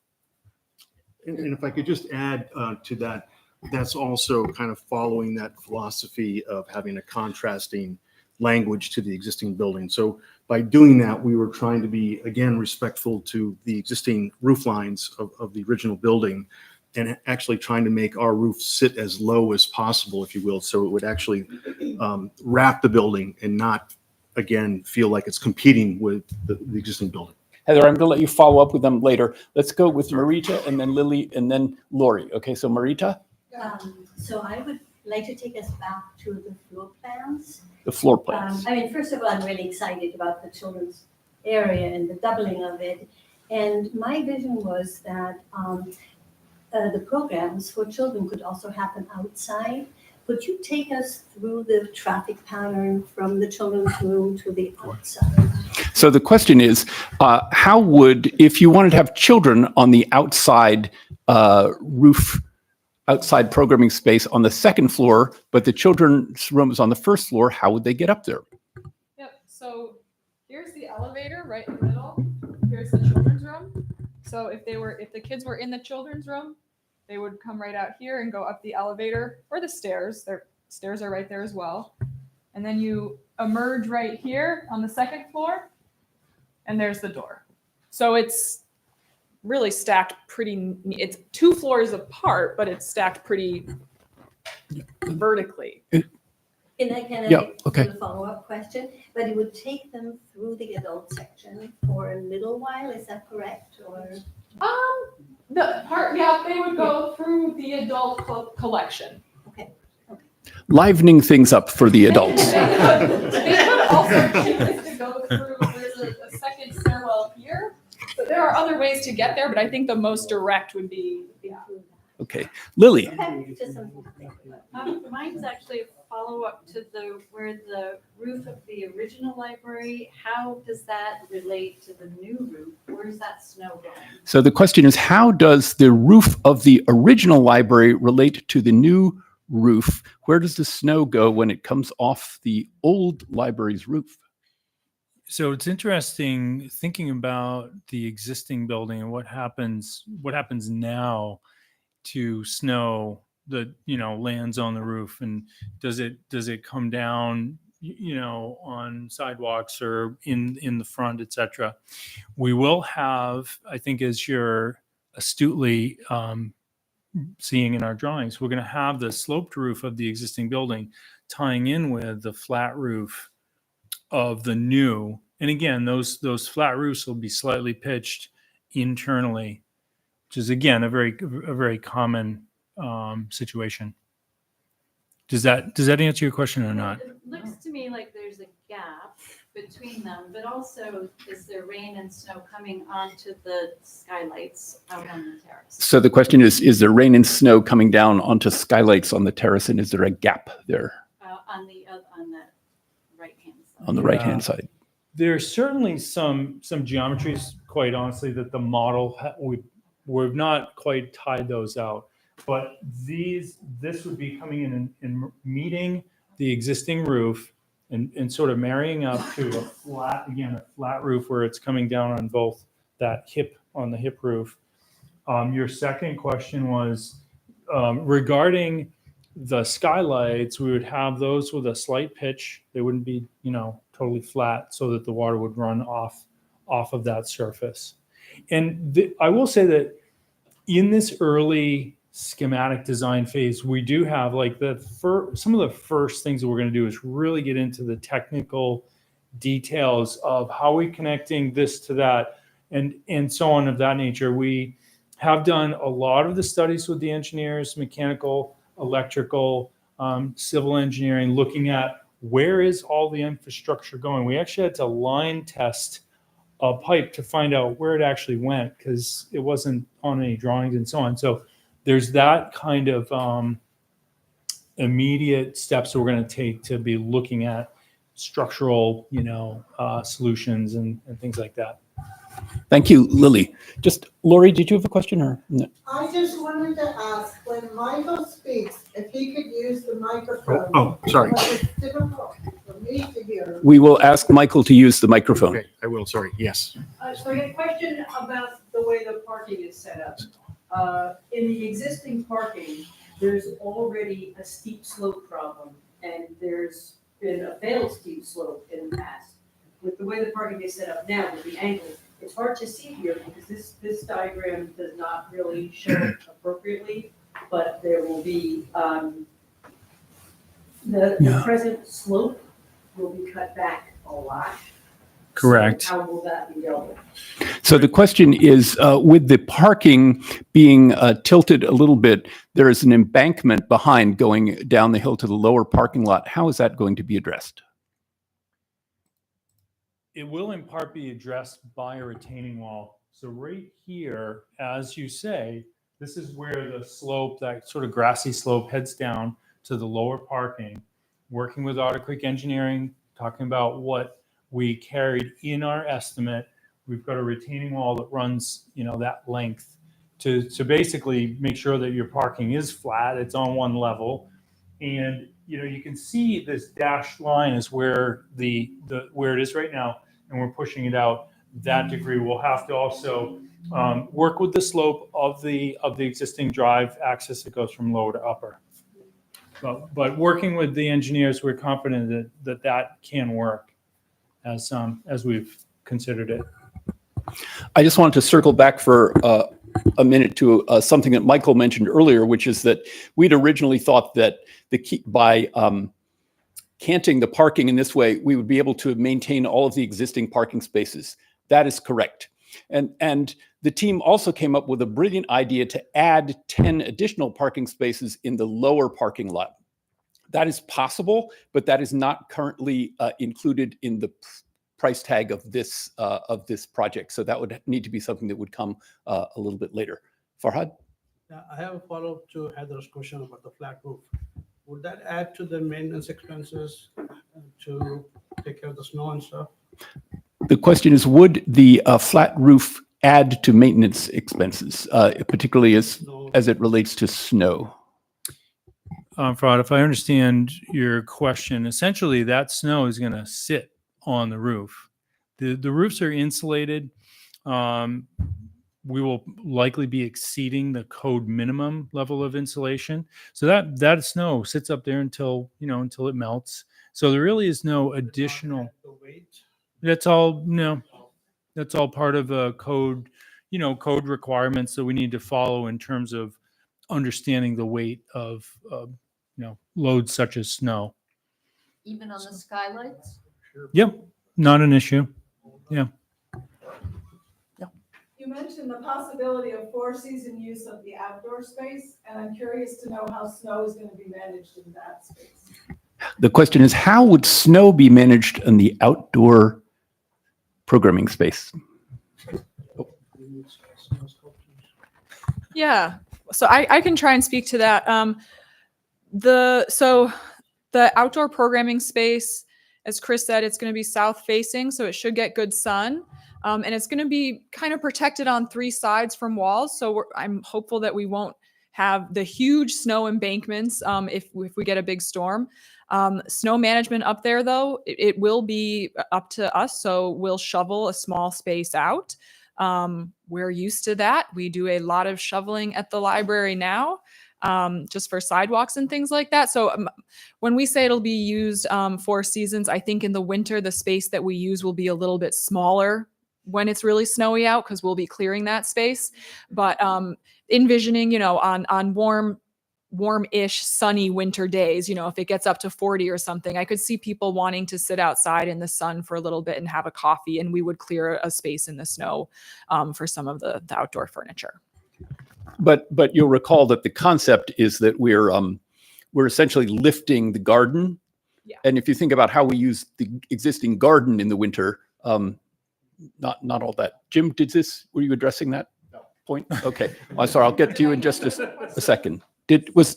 And if I could just add to that, that's also kind of following that philosophy of having a contrasting language to the existing building. So by doing that, we were trying to be, again, respectful to the existing roof lines of the original building, and actually trying to make our roof sit as low as possible, if you will, so it would actually wrap the building and not, again, feel like it's competing with the existing building. Heather, I'm going to let you follow up with them later. Let's go with Marita, and then Lily, and then Lori. Okay, so Marita? So I would like to take us back to the floor plans. The floor plans. First of all, I'm really excited about the children's area and the doubling of it. And my vision was that the programs for children could also happen outside. Could you take us through the traffic pattern from the children's room to the outside? So the question is, how would, if you wanted to have children on the outside roof outside programming space on the second floor, but the children's room is on the first floor. How would they get up there? Yep, so here's the elevator right in the middle. Here's the children's room. So if the kids were in the children's room, they would come right out here and go up the elevator or the stairs. Their stairs are right there as well. And then you emerge right here on the second floor, and there's the door. So it's really stacked it's 2 floors apart, but it's stacked pretty vertically. Can I Yeah, okay. do a follow-up question? But it would take them through the adult section for a little while, is that correct? Or They would go through the adult collection. okay. Livening things up for the adults. They could also choose to go through, there's a second stairwell here. But there are other ways to get there, but I think the most direct would be, Okay, Lily. Okay, just something to think about. Mine's actually a follow-up to where the roof of the original library, how does that relate to the new roof? Where's that snow going? So the question is, how does the roof of the original library relate to the new roof? Where does the snow go when it comes off the old library's roof? So it's interesting thinking about the existing building and what happens now to snow that lands on the roof, and does it come down on sidewalks or in the front, etc. We will have, I think, as you're astutely seeing in our drawings, we're going to have the sloped roof of the existing building tying in with the flat roof of the new. And again, those flat roofs will be slightly pitched internally, which is again a very common situation. Does that answer your question or not? It looks to me like there's a gap between them, but also is there rain and snow coming onto the skylights out on the terrace? So the question is there rain and snow coming down onto skylights on the terrace, and is there a gap there On the right-hand side. on the right-hand side? There's certainly some geometries, quite honestly, that the model we've not quite tied those out. But this would be coming in and meeting the existing roof and sort of marrying up to a flat roof where it's coming down on both on the hip roof. Your second question was regarding the skylights. We would have those with a slight pitch. They wouldn't be, totally flat, so that the water would run off of that surface. And I will say that in this early schematic design phase, we do have some of the first things that we're going to do is really get into the technical details of how we're connecting this to that and so on of that nature. We have done a lot of the studies with the engineers, mechanical, electrical, civil engineering, looking at where is all the infrastructure going. We actually had to line test a pipe to find out where it actually went because it wasn't on any drawings and so on. So there's that kind of immediate steps that we're going to take to be looking at structural, solutions and things like that. Thank you, Lily. Just Lori, did you have a question or no? I just wanted to ask, when Michael speaks, if he could use the microphone. Oh, sorry. It's difficult for me to hear. We will ask Michael to use the microphone. Okay, I will. Sorry. Yes. So I had a question about the way the parking is set up. In the existing parking, there's already a steep slope problem, and there's been a failed steep slope in the past. With the way the parking is set up now, with the angle, it's hard to see here because this diagram does not really show it appropriately, but there will be, the present slope will be cut back a lot. Correct. So how will that be dealt with? So the question is, with the parking being tilted a little bit, there is an embankment behind going down the hill to the lower parking lot. How is that going to be addressed? It will in part be addressed by a retaining wall. So right here, as you say, this is where the slope, that sort of grassy slope, heads down to the lower parking. Working with Otter Creek Engineering, talking about what we carried in our estimate. We've got a retaining wall that runs, that length to basically make sure that your parking is flat, it's on one level. And, you can see this dashed line is where where it is right now, and we're pushing it out that degree. We'll have to also work with the slope of the existing drive access that goes from lower to upper. But working with the engineers, we're confident that can work as we've considered it. I just wanted to circle back for a minute to something that Michael mentioned earlier, which is that we'd originally thought that by canting the parking in this way, we would be able to maintain all of the existing parking spaces. That is correct. And the team also came up with a brilliant idea to add 10 additional parking spaces in the lower parking lot. That is possible, but that is not currently included in the price tag of this project. So that would need to be something that would come a little bit later. Farhad? Yeah, I have a follow-up to Heather's question about the flat roof. Would that add to the maintenance expenses to take care of the snow and stuff? The question is, would the flat roof add to maintenance expenses, particularly as it relates to snow? Farhad, if I understand your question, essentially that snow is going to sit on the roof. The roofs are insulated. We will likely be exceeding the code minimum level of insulation. So that snow sits up there until it melts. So there really is no additional. That's all part of a code, code requirements that we need to follow in terms of understanding the weight of loads such as snow. Even on the skylights? Yep, not an issue. Yeah. You mentioned the possibility of four-season use of the outdoor space, and I'm curious to know how snow is going to be managed in that space. The question is, how would snow be managed in the outdoor programming space? Yeah, so I can try and speak to that. The outdoor programming space, as Chris said, it's going to be south facing, so it should get good sun. And it's going to be kind of protected on three sides from walls. So I'm hopeful that we won't have the huge snow embankments if we get a big storm. Snow management up there, though, it will be up to us. So we'll shovel a small space out. We're used to that. We do a lot of shoveling at the library now, just for sidewalks and things like that. So when we say it'll be used for seasons, I think in the winter, the space that we use will be a little bit smaller when it's really snowy out, because we'll be clearing that space. But envisioning, on warm-ish, sunny winter days, if it gets up to 40 or something, I could see people wanting to sit outside in the sun for a little bit and have a coffee, and we would clear a space in the snow for some of the outdoor furniture. But you'll recall that the concept is that we're essentially lifting the garden. Yeah. And if you think about how we use the existing garden in the winter, not all that. Jim, were you addressing that point? Okay. Well, sorry, I'll get to you in just a second. Sort of,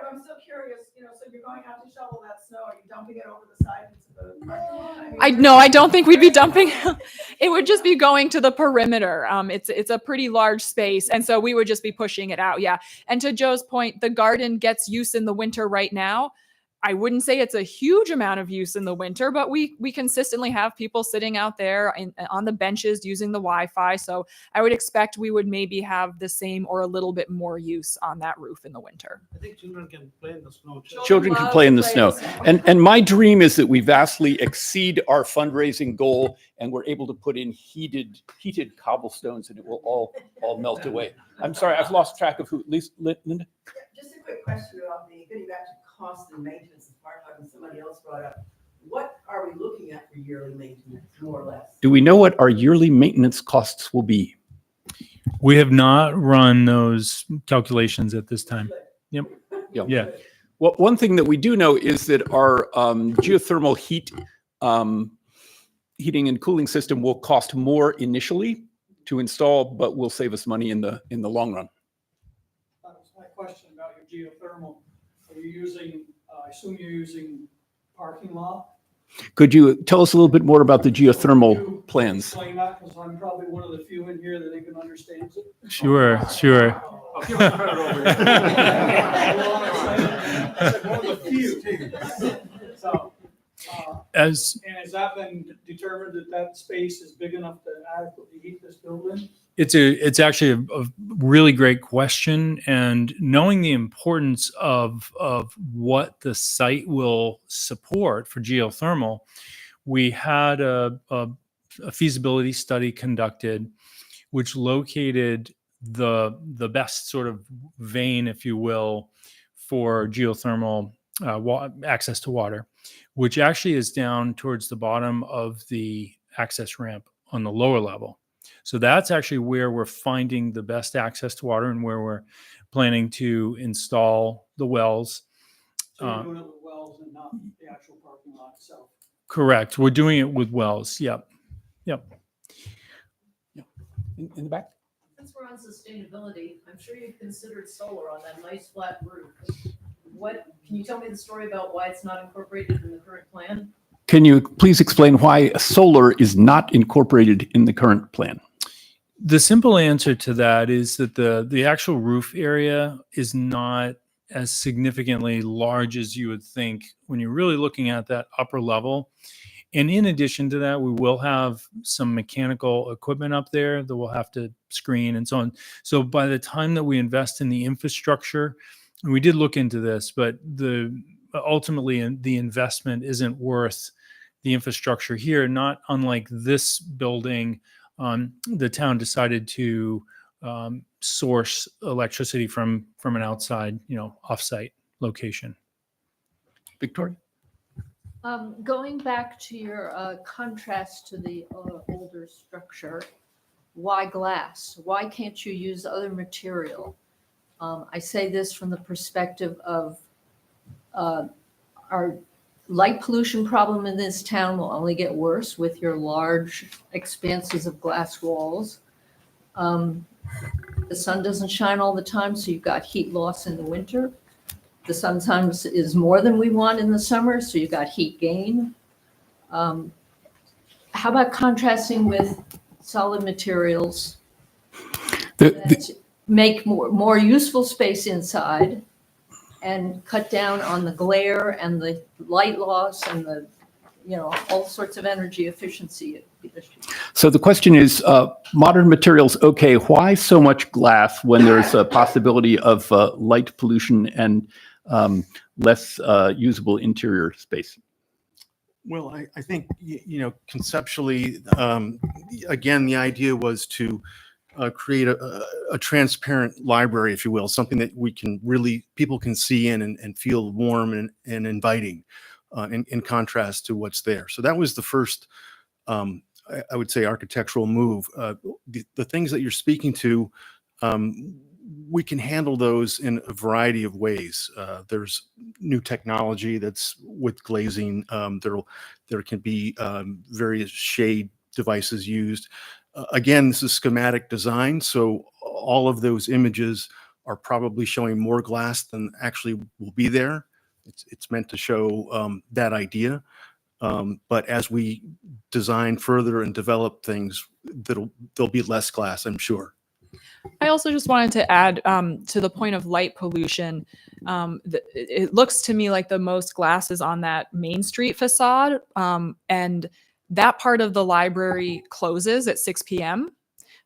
I'm still curious, so you're going out to shovel that snow, are you dumping it over the side into the parking lot? I don't think we'd be dumping. It would just be going to the perimeter. It's a pretty large space, and so we would just be pushing it out. Yeah. And to Joe's point, the garden gets use in the winter right now. I wouldn't say it's a huge amount of use in the winter, but we consistently have people sitting out there on the benches using the Wi-Fi. So I would expect we would maybe have the same or a little bit more use on that roof in the winter. I think children can play in the snow. Children can play in the snow. And my dream is that we vastly exceed our fundraising goal and we're able to put in heated cobblestones and it will all melt away. I'm sorry, I've lost track of who. Linda? Just a quick question about getting back to cost and maintenance as part of somebody else brought up. What are we looking at for yearly maintenance, more or less? Do we know what our yearly maintenance costs will be? We have not run those calculations at this time. Yep. Yeah. Well, one thing that we do know is that our geothermal heating and cooling system will cost more initially to install, but will save us money in the long run. That was my question about your geothermal. Are you using, I assume you're using parking lot Could you tell us a little bit more about the geothermal plans? Explain that, because I'm probably one of the few in here that even understands it. Sure, sure. I'll give him credit over here. I said one of the few. So, and has that been determined that that space is big enough to adequately heat this building? It's actually a really great question, and knowing the importance of what the site will support for geothermal, we had a feasibility study conducted, which located the best sort of vein, if you will, for geothermal access to water, which actually is down towards the bottom of the access ramp on the lower level. So that's actually where we're finding the best access to water and where we're planning to install the wells. So you're doing it with wells and not the actual parking lot itself? Correct. We're doing it with wells. Yep. Yep. In the back? Since we're on sustainability, I'm sure you've considered solar on that nice flat roof. Can you tell me the story about why it's not incorporated in the current plan? Can you please explain why solar is not incorporated in the current plan? The simple answer to that is that the actual roof area is not as significantly large as you would think when you're really looking at that upper level. And in addition to that, we will have some mechanical equipment up there that we'll have to screen and so on. So by the time that we invest in the infrastructure, and we did look into this, but ultimately the investment isn't worth the infrastructure here. Not unlike this building, the town decided to source electricity from an outside, offsite location. Victoria? Going back to your contrast to the older structure, why glass? Why can't you use other material? I say this from the perspective of our light pollution problem in this town will only get worse with your large expanses of glass walls. The sun doesn't shine all the time, so you've got heat loss in the winter. The sun sometimes is more than we want in the summer, so you've got heat gain. How about contrasting with solid materials that make more useful space inside and cut down on the glare and the light loss and the, all sorts of energy efficiency issues? So the question is, modern materials, okay, why so much glass when there's a possibility of light pollution and less usable interior space? Well, I think, conceptually, again, the idea was to create a transparent library, if you will, something that people can see in and feel warm and inviting in contrast to what's there. So that was the first, I would say, architectural move. The things that you're speaking to, we can handle those in a variety of ways. There's new technology that's with glazing. There can be various shade devices used. Again, this is schematic design, so all of those images are probably showing more glass than actually will be there. It's meant to show that idea. But as we design further and develop things, there'll be less glass, I'm sure. I also just wanted to add to the point of light pollution. It looks to me like the most glass is on that Main Street facade, and that part of the library closes at 6 p.m.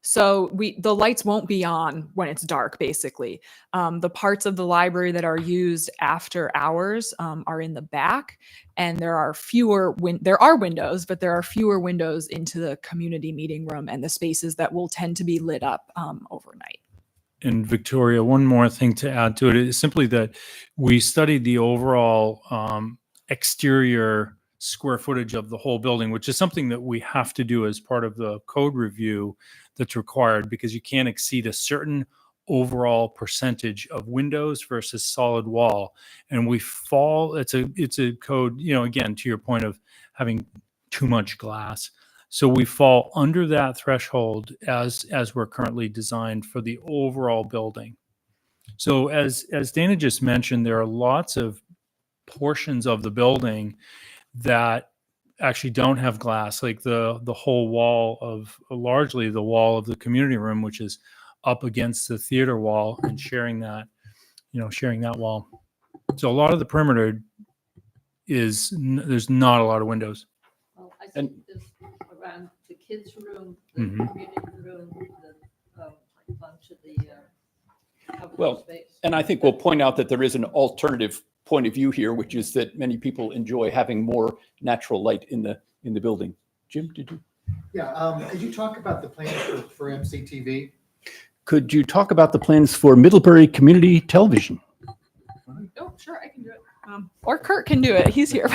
So the lights won't be on when it's dark, basically. The parts of the library that are used after hours are in the back, and there are windows, but there are fewer windows into the community meeting room and the spaces that will tend to be lit up overnight. And Victoria, one more thing to add to it is simply that we studied the overall exterior square footage of the whole building, which is something that we have to do as part of the code review that's required, because you can't exceed a certain overall percentage of windows versus solid wall. And it's a code, again, to your point of having too much glass. So we fall under that threshold as we're currently designed for the overall building. So as Dana just mentioned, there are lots of portions of the building that actually don't have glass, like the whole wall of largely the wall of the community room, which is up against the theater wall and sharing that wall. So a lot of the perimeter there's not a lot of windows. Well, I think this around the kids' room, the Mhm. community room, the bunch of the outdoor Well, space. and I think we'll point out that there is an alternative point of view here, which is that many people enjoy having more natural light in the building. Jim, did you? Yeah, could you talk about the plans for MCTV? Could you talk about the plans for Middlebury Community Television? Oh, sure, I can do it. Or Kurt can do it. He's here.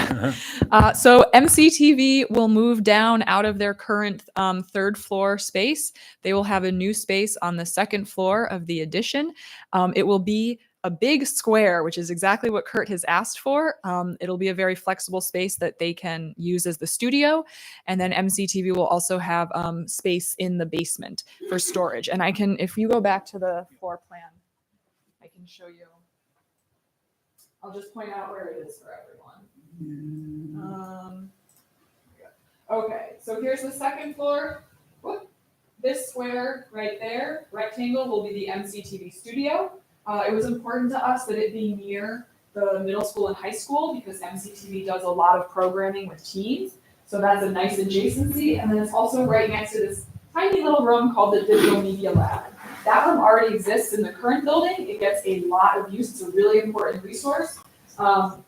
So MCTV will move down out of their current third floor space. They will have a new space on the second floor of the addition. It will be a big square, which is exactly what Kurt has asked for. It'll be a very flexible space that they can use as the studio. And then MCTV will also have space in the basement for storage. And I can, if you go back to the floor plan, I can show you. I'll just point out where it is for everyone. Okay, so here's the second floor. Whoop. This square right there, rectangle, will be the MCTV studio. It was important to us that it be near the middle school and high school because MCTV does a lot of programming with teens. So that's a nice adjacency. And then it's also right next to this tiny little room called the Digital Media Lab. That room already exists in the current building. It gets a lot of use. It's a really important resource.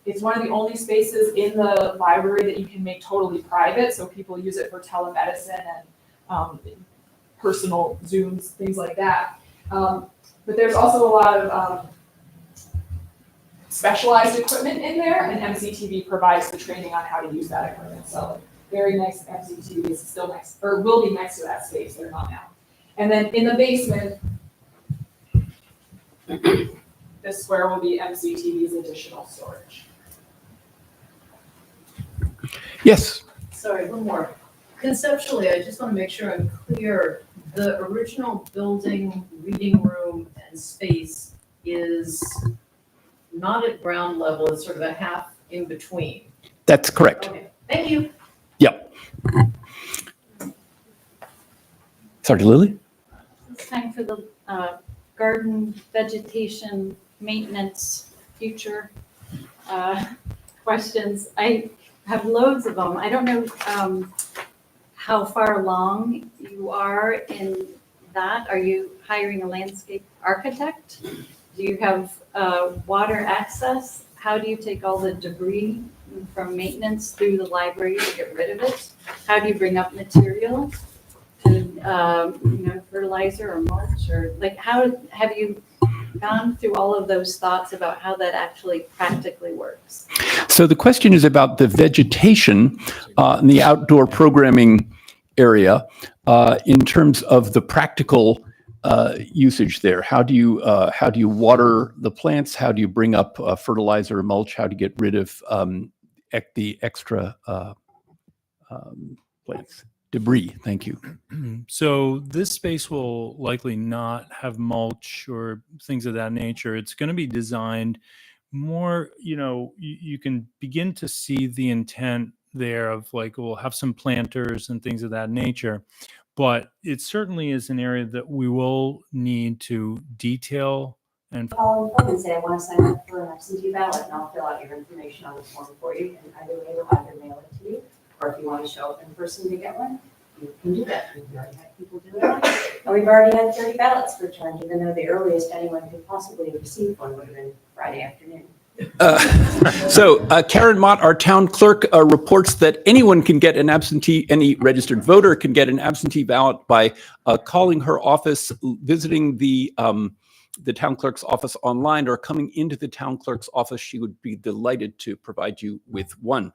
It's one of the only spaces in the library that you can make totally private. So people use it for telemedicine and personal Zooms, things like that. But there's also a lot of specialized equipment in there, and MCTV provides the training on how to use that equipment. So very nice. MCTV is still next, or will be next to that space. They're not now. And then in the basement, this square will be MCTV's additional storage. Yes. Sorry, one more. Conceptually, I just want to make sure I'm clear. The original building, reading room, and space is not at ground level, it's sort of a half in between. That's correct. Okay, thank you. Yep. Sorry, Lily? It's time for the garden vegetation maintenance future questions. I have loads of them. I don't know how far along you are in that. Are you hiring a landscape architect? Do you have water access? How do you take all the debris from maintenance through the library to get rid of it? How do you bring up material to, fertilizer or mulch, or like how have you gone through all of those thoughts about how that actually practically works? So the question is about the vegetation in the outdoor programming area in terms of the practical usage there. How do you water the plants? How do you bring up fertilizer or mulch? How do you get rid of the extra plants? Debris, thank you. So this space will likely not have mulch or things of that nature. It's going to be designed more, you can begin to see the intent there of like, we'll have some planters and things of that nature. But it certainly is an area that we will need to detail and Call them and say, I want to sign up for an absentee ballot, and I'll fill out your information on the form for you, and either way, we'll either mail it to you, or if you want to show up in person to get one, you can do that. We've already had people do it. And we've already had 30 ballots returned, even though the earliest anyone could possibly have received one would have been Friday afternoon. So Karen Mott, our town clerk, reports that anyone can get an absentee, any registered voter can get an absentee ballot by calling her office, visiting the town clerk's office online, or coming into the town clerk's office. She would be delighted to provide you with one.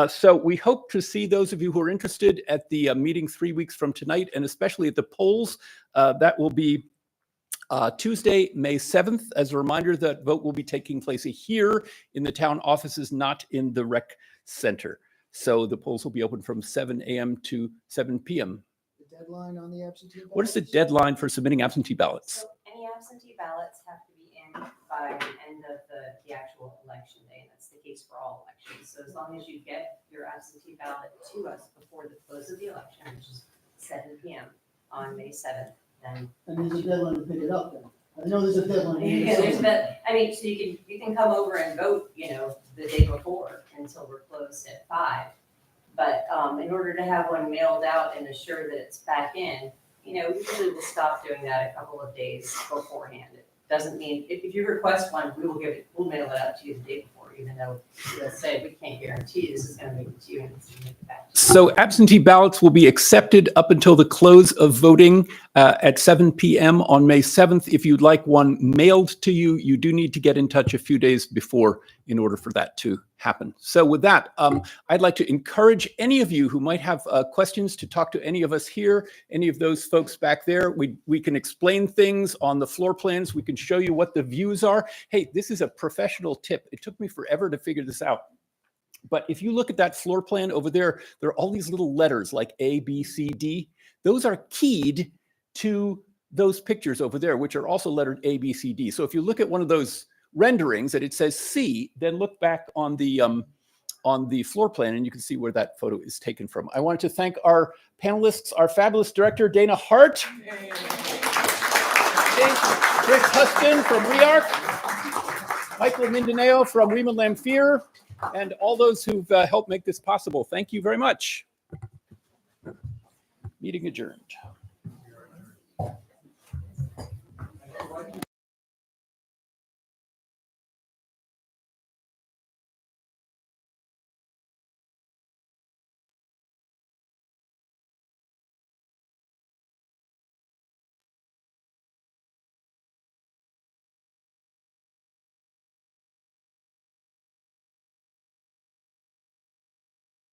So we hope to see those of you who are interested at the meeting 3 weeks from tonight, and especially at the polls. That will be Tuesday, May 7th. As a reminder, that vote will be taking place here in the town offices, not in the rec center. So the polls will be open from 7 a.m. to 7 p.m. The deadline on the absentee ballot? What is the deadline for submitting absentee ballots? So any absentee ballots have to be in by by the end of the actual election day, and that's the case for all elections. So as long as you get your absentee ballot to us before the close of the election, which is 7 p.m. on May 7th, then. And there's a deadline to pick it up then. I know there's a deadline. Yeah, there's that, I mean, so you can come over and vote, you know, the day before until we're closed at 5. But in order to have one mailed out and assure that it's back in, you know, usually we'll stop doing that a couple of days beforehand. It doesn't mean, if you request one, we'll mail it out to you the day before, even though we'll say we can't guarantee this is gonna make it to you and it's gonna make it back to you. So absentee ballots will be accepted up until the close of voting at 7 p.m. on May 7th. If you'd like one mailed to you, you do need to get in touch a few days before in order for that to happen. So with that, I'd like to encourage any of you who might have questions to talk to any of us here, any of those folks back there. We can explain things on the floor plans. We can show you what the views are. Hey, this is a professional tip. It took me forever to figure this out. But if you look at that floor plan over there, there are all these little letters like A, B, C, D. Those are keyed to those pictures over there, which are also lettered A, B, C, D. So if you look at one of those renderings that it says C, then look back on the floor plan and you can see where that photo is taken from. I wanted to thank our panelists, our fabulous director, Dana Hart, Chris Huston from ReArch, Michael Mindanao from Weimann Lamphere, and all those who've helped make this possible. Thank you very much. Meeting adjourned.